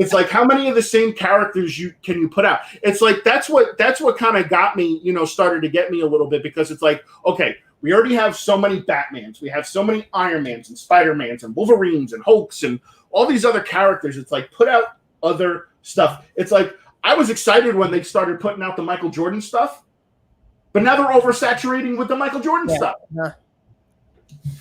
It's like how many of the same characters can you put out? It's like that's what kind of got me, started to get me a little bit, because it's like, okay, we already have so many Batmans, we have so many Iron Mans and Spider-Mans and Wolverines and Hulks and all these other characters. It's like, put out other stuff. It's like, I was excited when they started putting out the Michael Jordan stuff, but now they're oversaturating with the Michael Jordan stuff.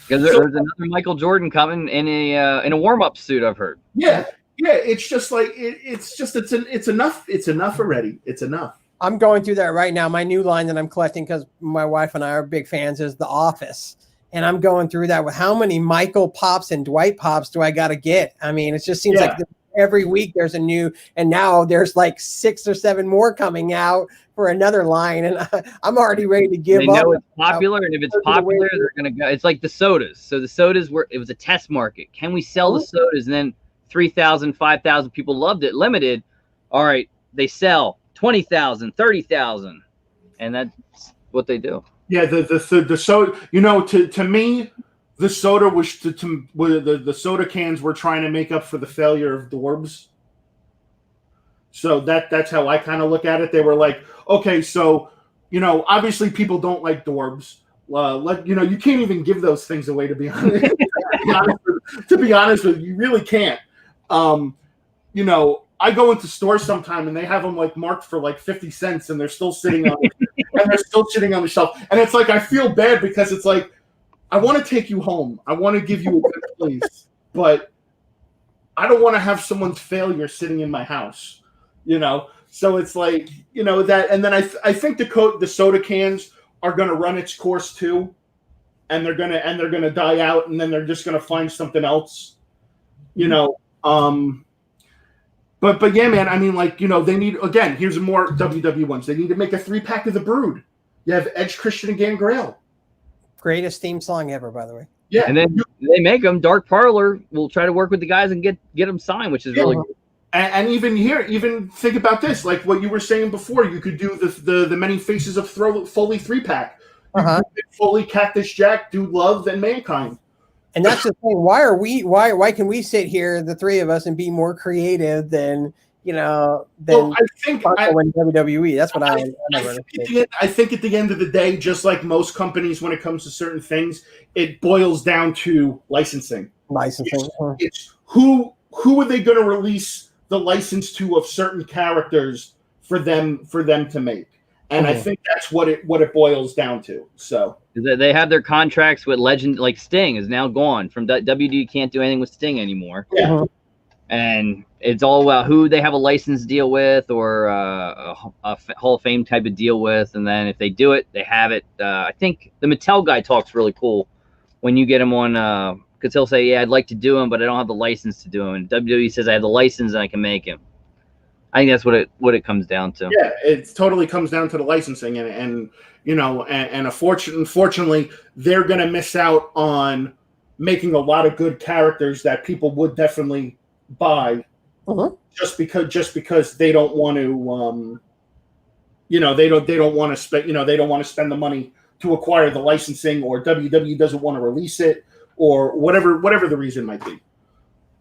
Because there's another Michael Jordan coming in a warm-up suit, I've heard. Yeah, it's just like it's enough. It's enough already. It's enough. I'm going through that right now. My new line that I'm collecting, because my wife and I are big fans, is The Office. And I'm going through that with how many Michael Pops and Dwight Pops do I got to get? I mean, it just seems like every week there's a new, and now there's like 6 or 7 more coming out for another line. And I'm already ready to give up. They know it's popular, and if it's popular, they're going to go. It's like the sodas. So the sodas it was a test market. Can we sell the sodas? And then 3,000, 5,000 people loved it. Limited. All right, they sell 20,000, 30,000, and that's what they do. Yeah, the soda. To me, the soda was the soda cans were trying to make up for the failure of Dorbs. So that's how I kind of look at it. They were like, okay, so obviously people don't like Dorbs. You can't even give those things away, to be honest. To be honest with you really can't. I go into stores sometime and they have them like marked for like 50 cents, and they're still sitting on the shelf. And it's like, I feel bad, because it's like, I want to take you home. I want to give you a good place, but I don't want to have someone's failure sitting in my house, So it's like, that. And then I think the soda cans are going to run its course too, and they're gonna die out, and then they're just going to find something else, you know. But yeah, man. I mean, like, you know, they need, again. Here's more WWE ones. They need to make a 3-pack of the Brood. You have Edge, Christian, and Gangrel. Greatest theme song ever, by the way. Yeah, and then they make them. Dark Parlor will try to work with the guys and get them signed, which is really good. And even here, even think about this, like what you were saying before. You could do the many faces of Foley 3-pack. Foley, Cactus Jack, Dude Love, and Mankind. And that's the thing. Why can we sit here, the three of us, and be more creative than Funko and WWE? That's what I think at the end of the day, just like most companies, when it comes to certain things, it boils down to licensing. It's who are they going to release the license to of certain characters for them to make. And I think that's what it boils down to. So they have their contracts with legend, like Sting is now gone from WD. Can't do anything with Sting anymore. Yeah, and it's all about who they have a license deal with or a Hall of Fame type of deal with. And then if they do it, they have it. I think the Mattel guy talks really cool when you get him on, because he'll say, "Yeah, I'd like to do him, but I don't have the license to do him." And WWE says, "I have the license and I can make him." I think that's what it comes down to. Yeah, it totally comes down to the licensing, and unfortunately, they're going to miss out on making a lot of good characters that people would definitely buy, just because they don't want to, they don't want to spend, they don't want to spend the money to acquire the licensing, or WWE doesn't want to release it, or whatever the reason might be.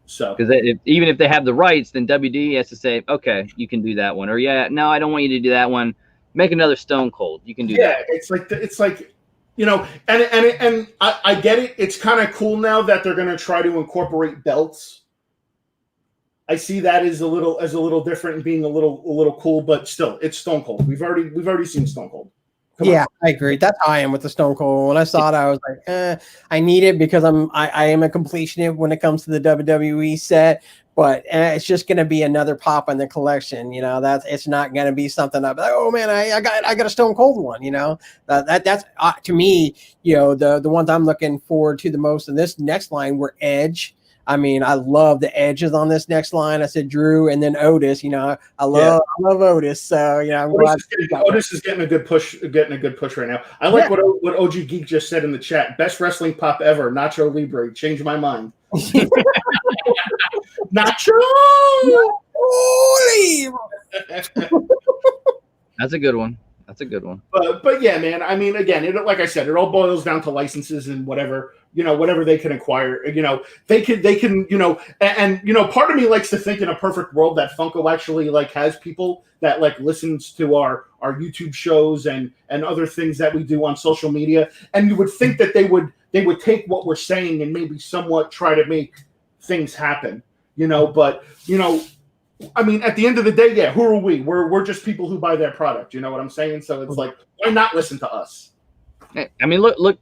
So, because even if they have the rights, then WD has to say, "Okay, you can do that one," or "Yeah, no, I don't want you to do that one. Make another Stone Cold. You can do that." Yeah, it's like, and I get it. It's kind of cool now that they're going to try to incorporate belts. I see that as a little different and being a little cool, but still, it's Stone Cold. We've already seen Stone Cold. Come on. I agree. That's how I am with the Stone Cold. When I saw it, I was like, I need it because I am a completionist when it comes to the WWE set, but it's just going to be another pop in the collection. It's not going to be something I'm like, oh man, I got a Stone Cold one. That's to me, the ones I'm looking forward to the most in this next line were Edge. I mean, I love the edges on this next line. I said Drew and then Otis. I love Otis. So I'm glad Otis is getting a good push right now. I like what OG Geek just said in the chat. Best wrestling pop ever. Nacho Libre. Changed my mind. Nacho Libre. That's a good one. That's a good one. But yeah, man. I mean, again, like I said, it all boils down to licenses and whatever they can acquire. They can. And part of me likes to think in a perfect world that Funko actually has people that listens to our YouTube shows and other things that we do on social media. And you would think that they would take what we're saying and maybe somewhat try to make things happen. But I mean, at the end of the day, yeah, who are we? We're just people who buy their product. You know what I'm saying? So it's like, why not listen to us? I mean, look,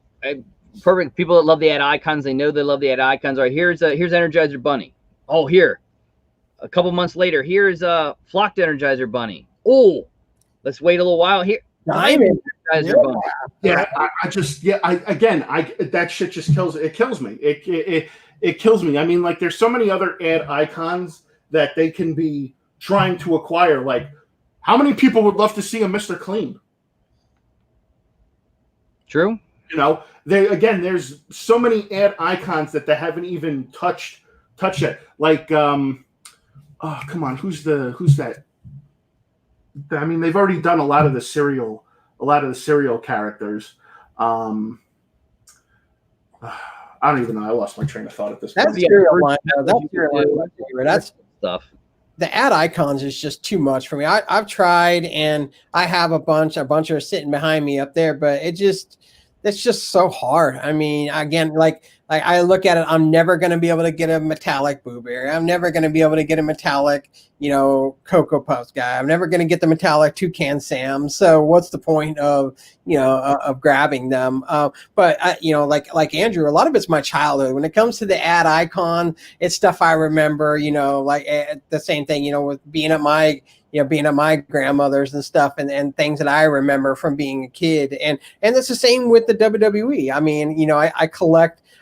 perfect. People that love the ad icons, they know they love the ad icons. All right, here's Energizer Bunny. Oh, here. A couple months later, here's Flocked Energizer Bunny. Oh, let's wait a little while here. Diamond Energizer Bunny. Yeah, that shit just kills. It kills me. It kills me. I mean, there's so many other ad icons that they can be trying to acquire. How many people would love to see a Mr. Clean? True. There's so many ad icons that they haven't even touched yet. Come on, who's that? I mean, they've already done a lot of the cereal characters. I don't even know. I lost my train of thought at this point. That's stuff. The ad icons is just too much for me. I've tried, and I have a bunch are sitting behind me up there, but it's just so hard. I mean, again, like I look at it, I'm never going to be able to get a metallic Boo Berry. I'm never going to be able to get a metallic, Cocoa Puffs guy. I'm never going to get the metallic Toucan Sam. So what's the point of grabbing them? But like Andrew, a lot of it's my childhood. When it comes to the ad icon, it's stuff I remember, the same thing, with being at my, being at my grandmother's and stuff, and things that I remember from being a kid. And it's the same with the WWE. I mean,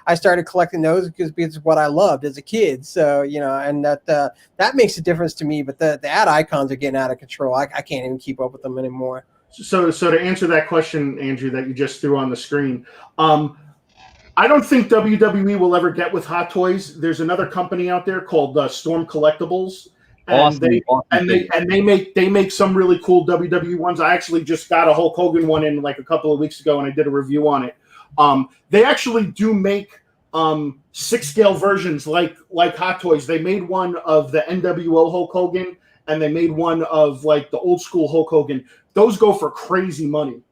I started collecting those because it's what I loved as a kid. So, and that makes a difference to me. But the ad icons are getting out of control. I can't even keep up with them anymore. So to answer that question, Andrew, that you just threw on the screen, I don't think WWE will ever get with Hot Toys. There's another company out there called Storm Collectibles, and they make some really cool WWE ones. I actually just got a Hulk Hogan one in like a couple of weeks ago, and I did a review on it. They actually do make 6-scale versions like Hot Toys. They made one of the NWO Hulk Hogan, and they made one of like the old school Hulk Hogan. Those go for crazy money.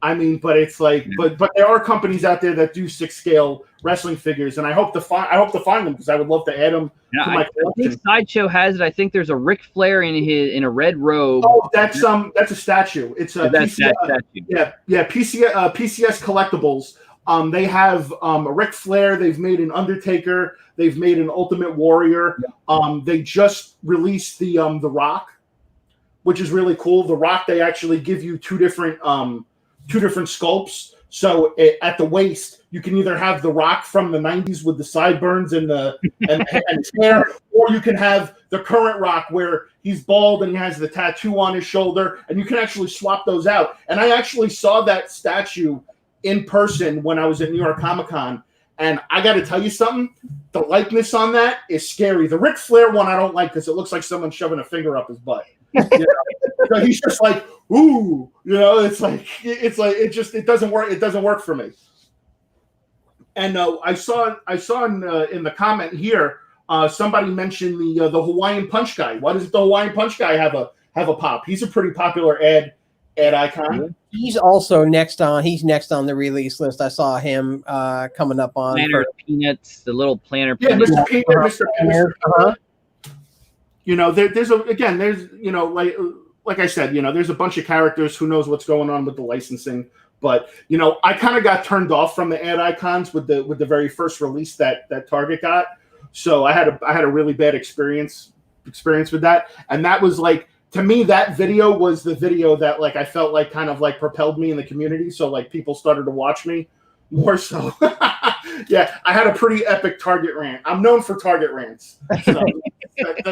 I mean, but it's like, but there are companies out there that do 6-scale wrestling figures, and I hope to find them because I would love to add them to my collection. I think Sideshow has it. I think there's a Ric Flair in a red robe. Oh, that's a statue. It's a statue. PCS Collectibles. They have a Ric Flair. They've made an Undertaker. They've made an Ultimate Warrior. They just released the Rock, which is really cool. The Rock, they actually give you two different sculpts. So at the waist, you can either have the Rock from the 90s with the sideburns and his hair, or you can have the current Rock where he's bald and he has the tattoo on his shoulder, and you can actually swap those out. And I actually saw that statue in person when I was at New York Comic Con, and I got to tell you something, the likeness on that is scary. The Ric Flair one I don't like because it looks like someone shoving a finger up his butt. So he's just like, ooh, it doesn't work. It doesn't work for me. And I saw in the comment here, somebody mentioned the Hawaiian Punch guy. Why does the Hawaiian Punch guy have a pop? He's a pretty popular ad icon. He's also next on the release list. I saw him coming up on Planner Peanuts, the little Planner Peanuts. Peanuts. Mr. Peanut. There's like I said, there's a bunch of characters. Who knows what's going on with the licensing? But I kind of got turned off from the ad icons with the very first release that Target got. So I had a really bad experience with that, and that was like, to me, that video was the video that like I felt like kind of like propelled me in the community. So like people started to watch me more so. Yeah, I had a pretty epic Target rant. I'm known for Target rants. So, and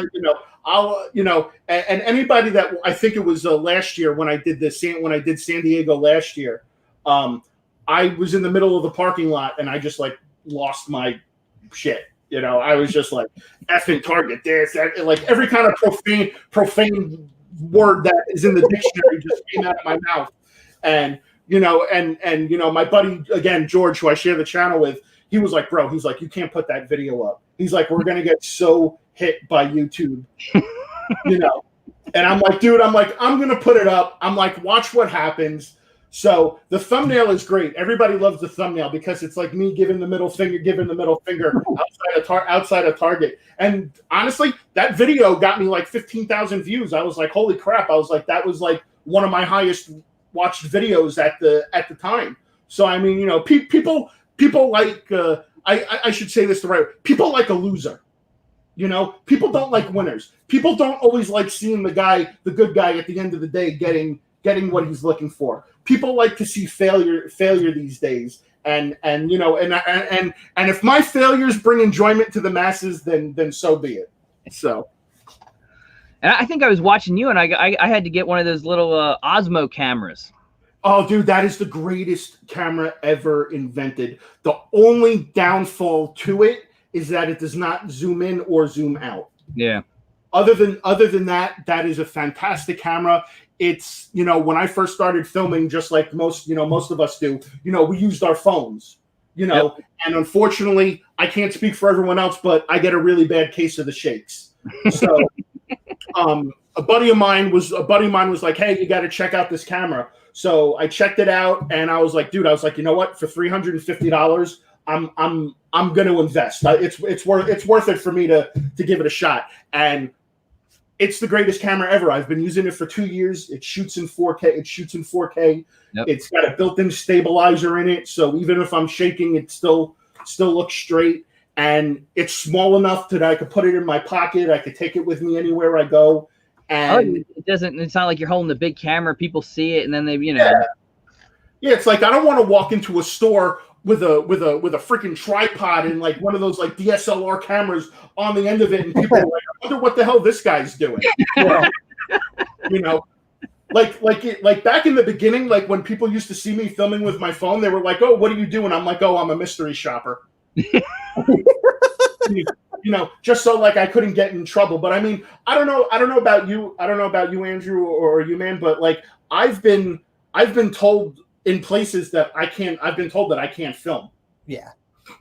anybody that, I think it was last year when I did San Diego last year, I was in the middle of the parking lot and I just like lost my shit. I was just like, effing Target, this, that, like every kind of profane word that is in the dictionary just came out of my mouth. And my buddy, again, George, who I share the channel with, he was like, bro, he's like, you can't put that video up. He's like, we're going to get so hit by YouTube, And I'm like, dude, I'm going to put it up. I'm like, watch what happens. So the thumbnail is great. Everybody loves the thumbnail because it's like me giving the middle finger outside of Target. And honestly, that video got me like 15,000 views. I was like, holy crap. I was like, that was like one of my highest watched videos at the time. So, I mean, people like, I should say this the right way. People like a loser. People don't like winners. People don't always like seeing the good guy at the end of the day getting what he's looking for. People like to see failure these days. And if my failures bring enjoyment to the masses, then so be it. So. And I think I was watching you, and I had to get one of those little Osmo cameras. Oh, dude, that is the greatest camera ever invented. The only downfall to it is that it does not zoom in or zoom out. Yeah. Other than that, that is a fantastic camera. It's, when I first started filming, just like most of us do, we used our phones, Yep. And unfortunately, I can't speak for everyone else, but I get a really bad case of the shakes. So, a buddy of mine was like, hey, you got to check out this camera. So I checked it out, and I was like, dude, you know what? For $350, I'm going to invest. It's worth it for me to give it a shot. And it's the greatest camera ever. I've been using it for 2 years. It shoots in 4K. Yep. It's got a built-in stabilizer in it, so even if I'm shaking, it still looks straight. And it's small enough that I could put it in my pocket. I could take it with me anywhere I go. And it doesn't. It's not like you're holding the big camera. People see it, and then they, yeah, it's like I don't want to walk into a store with a freaking tripod and like one of those like DSLR cameras on the end of it, and people are like, I wonder what the hell this guy's doing. You know, like back in the beginning, like when people used to see me filming with my phone, they were like, "Oh, what are you doing?" I'm like, "Oh, I'm a mystery shopper." You know, just so like I couldn't get in trouble. But I mean, I don't know about you, Andrew, or you, man, but like I've been told in places that I've been told that I can't film. Yeah.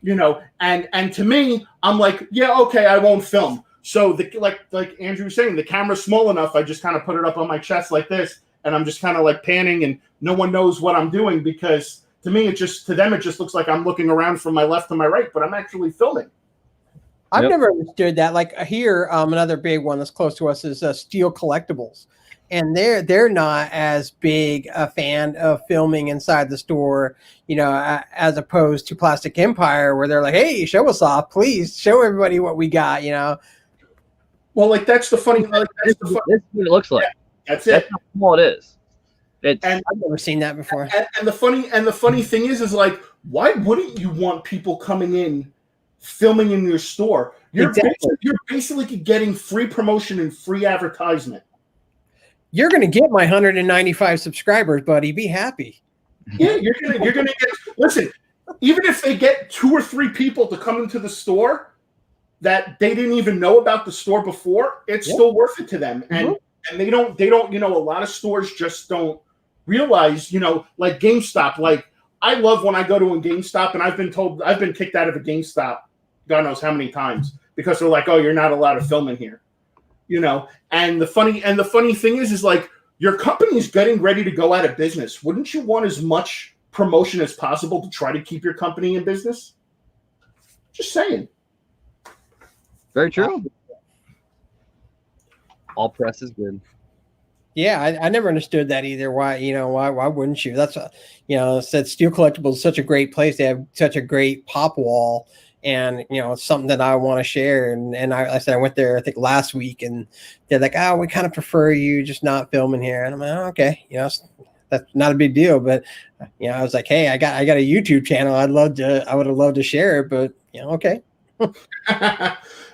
You know, and to me, I'm like, yeah, okay, I won't film. So like Andrew was saying, the camera's small enough, I just kind of put it up on my chest like this, and I'm just kind of like panning, and no one knows what I'm doing, because to me, to them it just looks like I'm looking around from my left to my right, but I'm actually filming. I've never understood that. Like here, another big one that's close to us is Steel Collectibles, and they're not as big a fan of filming inside the store, you know, as opposed to Plastic Empire, where they're like, "Hey, show us off, please, show everybody what we got," you know. Well, like that's the funny. Like, this is what it looks like. Yeah, that's it. That's how small it is. And I've never seen that before. And the funny thing is like, why wouldn't you want people coming in, filming in your store? You're basically getting free promotion and free advertisement. You're going to get my 195 subscribers, buddy. Be happy. Yeah, you're gonna get. Listen, even if they get 2 or 3 people to come into the store that they didn't even know about the store before, it's still worth it to them. And they don't. You know, a lot of stores just don't realize. You know, like GameStop. Like I love when I go to a GameStop, and I've been kicked out of a GameStop, God knows how many times, because they're like, "Oh, you're not allowed to film in here." You know, and the funny thing is like, your company's getting ready to go out of business. Wouldn't you want as much promotion as possible to try to keep your company in business? Just saying. Very true. All press is good. Yeah, I never understood that either. Why wouldn't you? That's said Steel Collectibles is such a great place. They have such a great pop wall. And, you know, it's something that I want to share. And I said, I went there, I think last week, and they're like, "Oh, we kind of prefer you just not filming here." And I'm like, "Oh, okay. You know, that's not a big deal." But, you know, I was like, "Hey, I got a YouTube channel. I would have loved to share it, but, you know, okay."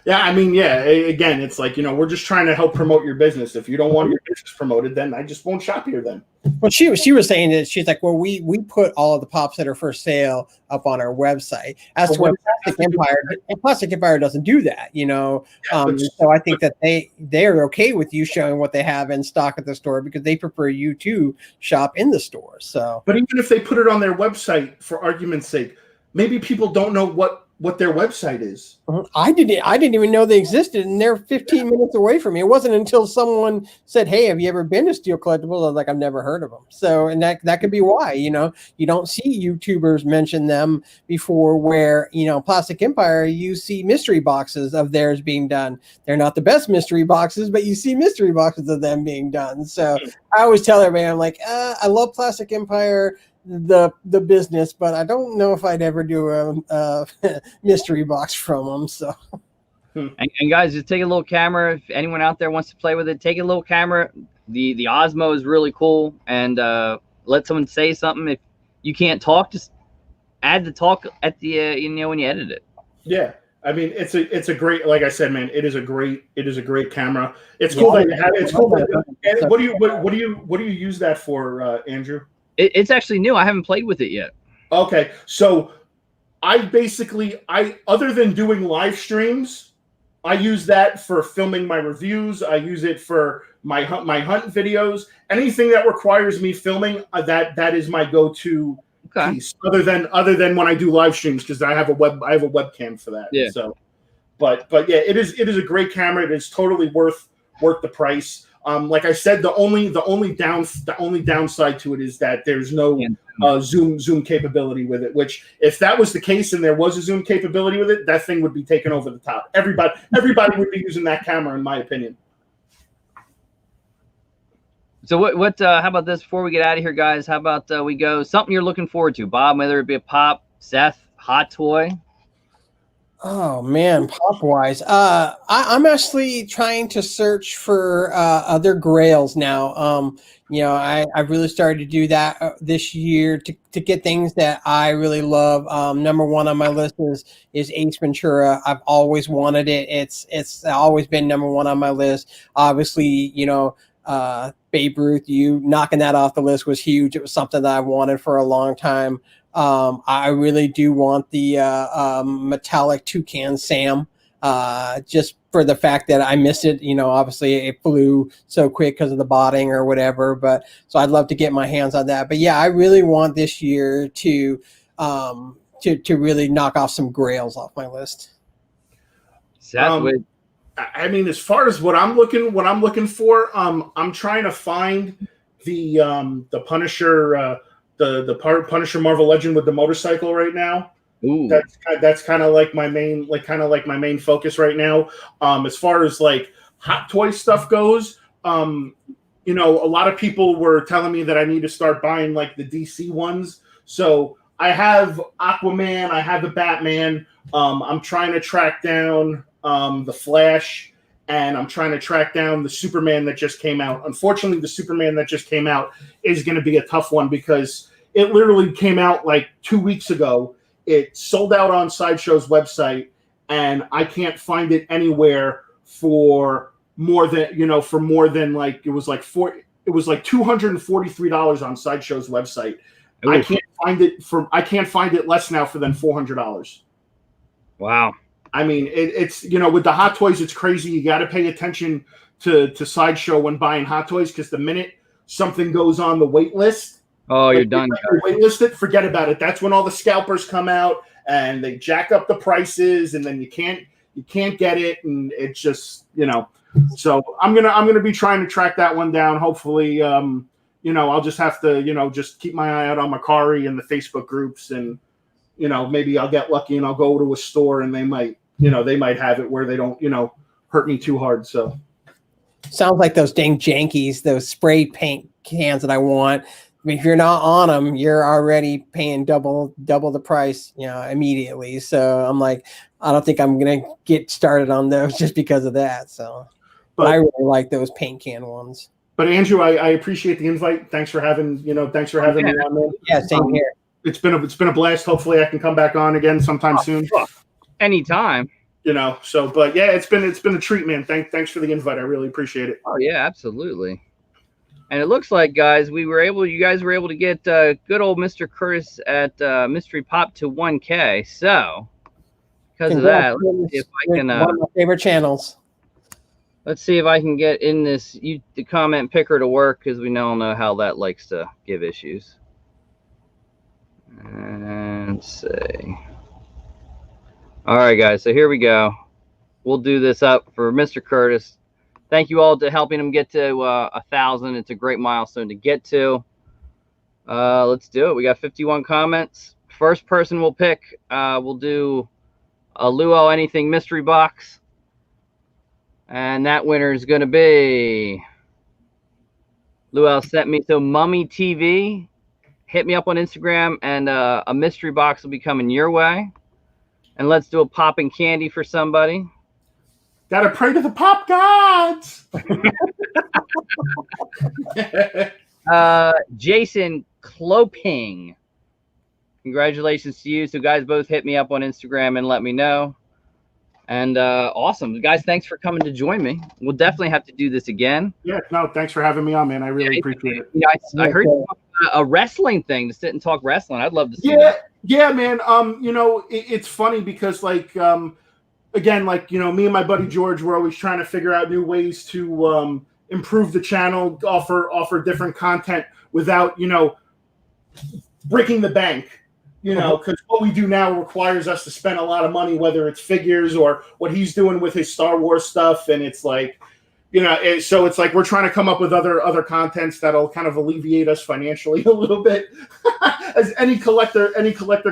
Yeah, I mean, yeah, again, it's like, you know, we're just trying to help promote your business. If you don't want your business promoted, then I just won't shop here then. Well, she was saying that she's like, "Well, we put all of the pops that are for sale up on our website." As to what Plastic Empire doesn't do that, you know. So I think that they're okay with you showing what they have in stock at the store, because they prefer you to shop in the store. So, but even if they put it on their website, for argument's sake, maybe people don't know what their website is. I didn't even know they existed, and they're 15 minutes away from me. It wasn't until someone said, "Hey, have you ever been to Steel Collectibles?" I was like, "I've never heard of them." So, and that could be why, you know, you don't see YouTubers mention them before, where, you know, Plastic Empire, you see mystery boxes of theirs being done. They're not the best mystery boxes, but you see mystery boxes of them being done. So I always tell everybody, I'm like, I love Plastic Empire, the business, but I don't know if I'd ever do a mystery box from them. So, and guys, just take a little camera. If anyone out there wants to play with it, take a little camera. The Osmo is really cool, and let someone say something. If you can't talk, just add the talk at the when you edit it. Yeah, I mean, it's a great, like I said, man, it is a great camera. It's cool that you have it. It's cool. What do you use that for, Andrew? It's actually new. I haven't played with it yet. Okay, so I other than doing live streams, I use that for filming my reviews. I use it for my hunt videos. Anything that requires me filming, that is my go-to piece. Other than when I do live streams, because I have a webcam for that. Yeah. So, but yeah, it is a great camera. It is totally worth the price. Like I said, the only downside to it is that there's no zoom capability with it. Which, if that was the case and there was a zoom capability with it, that thing would be taken over the top. Everybody would be using that camera, in my opinion. So what? How about this? Before we get out of here, guys, how about we go something you're looking forward to, Bob? Whether it be a pop, Seth, hot toy. Oh man, pop wise. I'm actually trying to search for other grails now. I really started to do that this year to get things that I really love. Number one on my list is Ace Ventura. I've always wanted it. It's always been number one on my list. Obviously, Babe Ruth, you knocking that off the list was huge. It was something that I wanted for a long time. I really do want the metallic toucan Sam, just for the fact that I missed it. Obviously it flew so quick because of the botting or whatever. But so I'd love to get my hands on that. But yeah, I really want this year to really knock off some grails off my list. Seth, I mean, as far as what I'm looking for, I'm trying to find the Punisher. The Punisher Marvel Legend with the motorcycle right now. Ooh. That's kind of like my main focus right now. As far as like Hot Toy stuff goes, a lot of people were telling me that I need to start buying like the DC ones. So I have Aquaman, I have the Batman. I'm trying to track down the Flash, and I'm trying to track down the Superman that just came out. Unfortunately, the Superman that just came out is going to be a tough one because it literally came out like 2 weeks ago. It sold out on Sideshow's website, and I can't find it anywhere for more than like it was like $243 on Sideshow's website. Ooh. I can't find it less now than $400. Wow. I mean, it's with the Hot Toys, it's crazy. You got to pay attention to Sideshow when buying Hot Toys, because the minute something goes on the wait list, you're done. Wait listed, forget about it. That's when all the scalpers come out and they jack up the prices, and then you can't get it, and it's just So I'm gonna be trying to track that one down. Hopefully, I'll just have to just keep my eye out on Macari and the Facebook groups, and maybe I'll get lucky and I'll go to a store and they might have it where they don't hurt me too hard. So sounds like those dang jankies, those spray paint cans that I want. I mean, if you're not on them, you're already paying double the price, immediately. So I'm like, I don't think I'm gonna get started on those just because of that. So, but I really like those paint can ones. But Andrew, I appreciate the invite. Thanks for having me on there. Yeah, same here. It's been a blast. Hopefully, I can come back on again sometime soon. Anytime. But yeah, it's been a treat, man. Thanks for the invite. I really appreciate it. Oh yeah, absolutely. And it looks like, guys, you guys were able to get good old Mr. Curtis at Mystery Pop to 1K. So because of that, let's see if I can. One of my favorite channels. Let's see if I can get in the comment picker to work, because we all know how that likes to give issues. And let's see. All right, guys. So here we go. We'll do this up for Mr. Curtis. Thank you all to helping him get to 1,000. It's a great milestone to get to. Let's do it. We got 51 comments. First person we'll pick, we'll do a Luau Anything mystery box. And that winner is going to be Luau sent me. So Mummy TV, hit me up on Instagram, and a mystery box will be coming your way. And let's do a popping candy for somebody. Gotta pray to the pop gods. Jason Cloping. Congratulations to you. So guys, both hit me up on Instagram and let me know. And awesome. Guys, thanks for coming to join me. We'll definitely have to do this again. Yeah, no, thanks for having me on, man. I really appreciate it. I heard a wrestling thing, to sit and talk wrestling. I'd love to see that. Yeah, man. It's funny because again, me and my buddy George, we're always trying to figure out new ways to improve the channel, offer different content without, breaking the bank, because what we do now requires us to spend a lot of money, whether it's figures or what he's doing with his Star Wars stuff. And it's like, so it's like we're trying to come up with other contents that'll kind of alleviate us financially a little bit, as any collector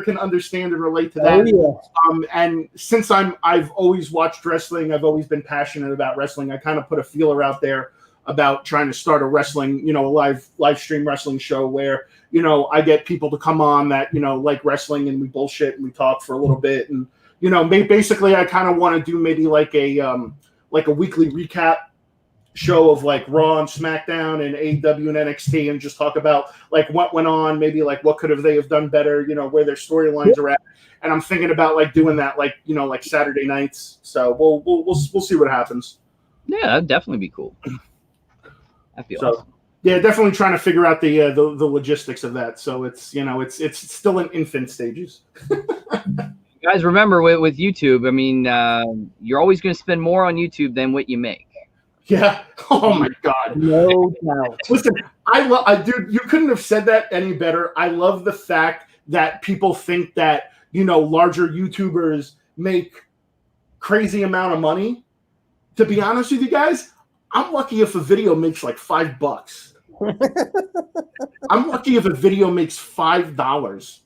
can understand and relate to that. Oh, yeah. And since I've always watched wrestling, I've always been passionate about wrestling. I kind of put a feeler out there about trying to start a wrestling, a live stream wrestling show where, I get people to come on that, like wrestling, and we bullshit and we talk for a little bit, and you know, basically I kind of want to do maybe like a weekly recap show of like Raw and SmackDown and AEW and NXT, and just talk about like what went on, maybe like what they have done better, you know, where their storylines are at. And I'm thinking about like doing that, like, you know, like Saturday nights. So we'll see what happens. Yeah, that'd definitely be cool. That'd be awesome. Yeah, definitely trying to figure out the logistics of that. So it's, you know, it's still in infant stages. Guys, remember with YouTube, I mean, you're always going to spend more on YouTube than what you make. Yeah. Oh my God. No doubt. Listen, dude, you couldn't have said that any better. I love the fact that people think that, you know, larger YouTubers make crazy amount of money. To be honest with you guys, I'm lucky if a video makes like $5. I'm lucky if a video makes $5.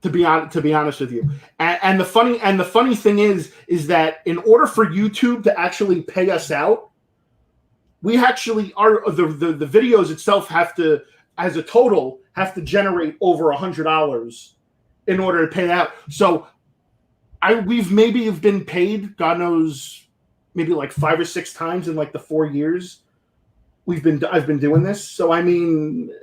To be honest with you, and the funny thing is that in order for YouTube to actually pay us out, we actually are the videos itself have to, as a total, have to generate over $100 in order to pay out. So we've maybe have been paid, God knows, maybe like 5 or 6 times in like the 4 years I've been doing this. So I mean,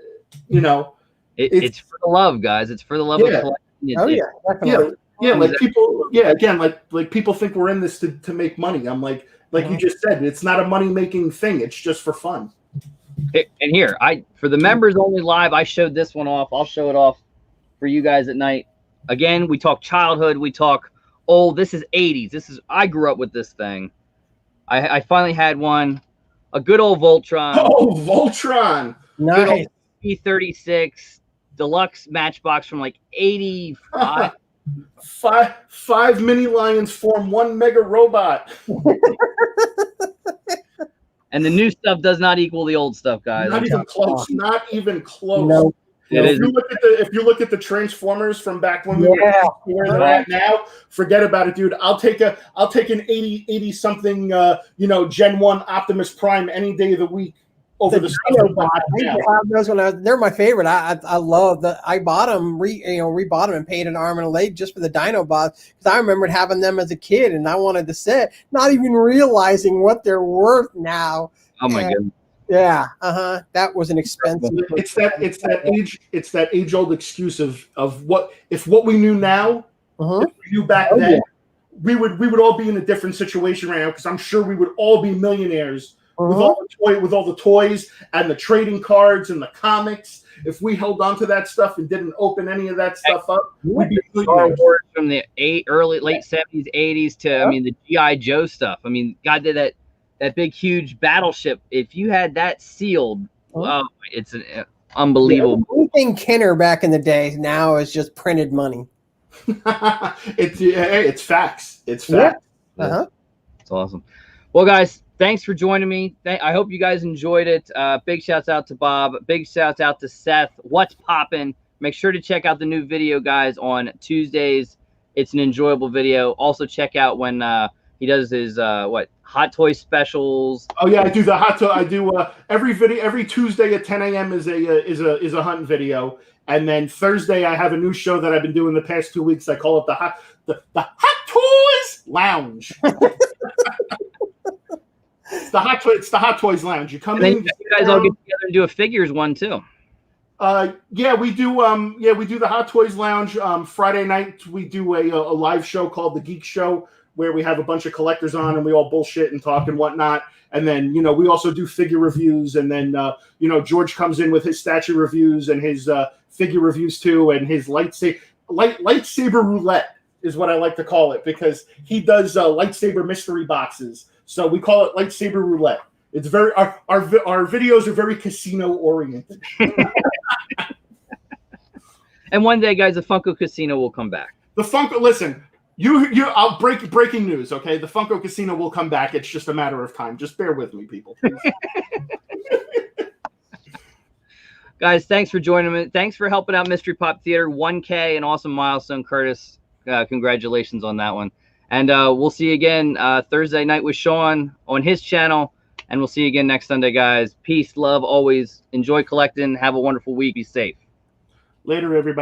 you know, it's for the love, guys. It's for the love of collecting. Definitely. Like people, again, like people think we're in this to make money. I'm like you just said, it's not a money making thing. It's just for fun. And here, for the members only live, I showed this one off. I'll show it off for you guys at night. Again, we talk childhood, we talk old. This is 80s. I grew up with this thing. I finally had one, a good old Voltron. Oh, Voltron, nice. P36 deluxe matchbox from like 85. Five mini lions form one mega robot. And the new stuff does not equal the old stuff, guys. Not even close. Not even close. No. If you look at the Transformers from back when we were where they're at now, forget about it, dude. I'll take an 80 something Gen 1 Optimus Prime any day of the week over the stuff. They're my favorite. I love that. I bought them, rebought them and paid an arm and a leg just for the Dinobots, because I remembered having them as a kid and I wanted to sit, not even realizing what they're worth now. Oh my goodness. Yeah, that was an expensive. It's that age old excuse of what we knew now, if we knew back then, we would all be in a different situation right now, because I'm sure we would all be millionaires with all the toys and the trading cards and the comics. If we held on to that stuff and didn't open any of that stuff up, we'd be millionaires. From the late 70s, 80s to I mean the G.I. Joe stuff. I mean, God did that big huge battleship. If you had that sealed, it's an unbelievable. Anything Kenner back in the day now is just printed money. It's facts. It's facts. Yeah. It's awesome. Well, guys, thanks for joining me. I hope you guys enjoyed it. Big shouts out to Bob. Big shouts out to Seth. What's poppin'? Make sure to check out the new video, guys, on Tuesdays. It's an enjoyable video. Also, check out when he does his Hot Toy specials. Oh yeah, I do the Hot Toy. I do every Tuesday at 10 a.m. is a hunt video, and then Thursday I have a new show that I've been doing the past 2 weeks. I call it the Hot Toys Lounge. It's the Hot Toys Lounge. You come in. You guys all get together and do a figures one too. We do the Hot Toys Lounge. Friday night we do a live show called the Geek Show, where we have a bunch of collectors on and we all bullshit and talk and whatnot. And then, we also do figure reviews. And then, George comes in with his statue reviews and his figure reviews too. And his lightsaber roulette is what I like to call it, because he does lightsaber mystery boxes. So we call it lightsaber roulette. It's very, our videos are very casino oriented. And one day, guys, the Funko Casino will come back. The Funko, listen, I'll breaking news, okay? The Funko Casino will come back. It's just a matter of time. Just bear with me, people. Guys, thanks for joining me. Thanks for helping out Mystery Pop Theater. 1K, an awesome milestone, Curtis. Congratulations on that one. And we'll see you again Thursday night with Sean on his channel. And we'll see you again next Sunday, guys. Peace, love, always. Enjoy collecting. Have a wonderful week. Be safe. Later, everybody.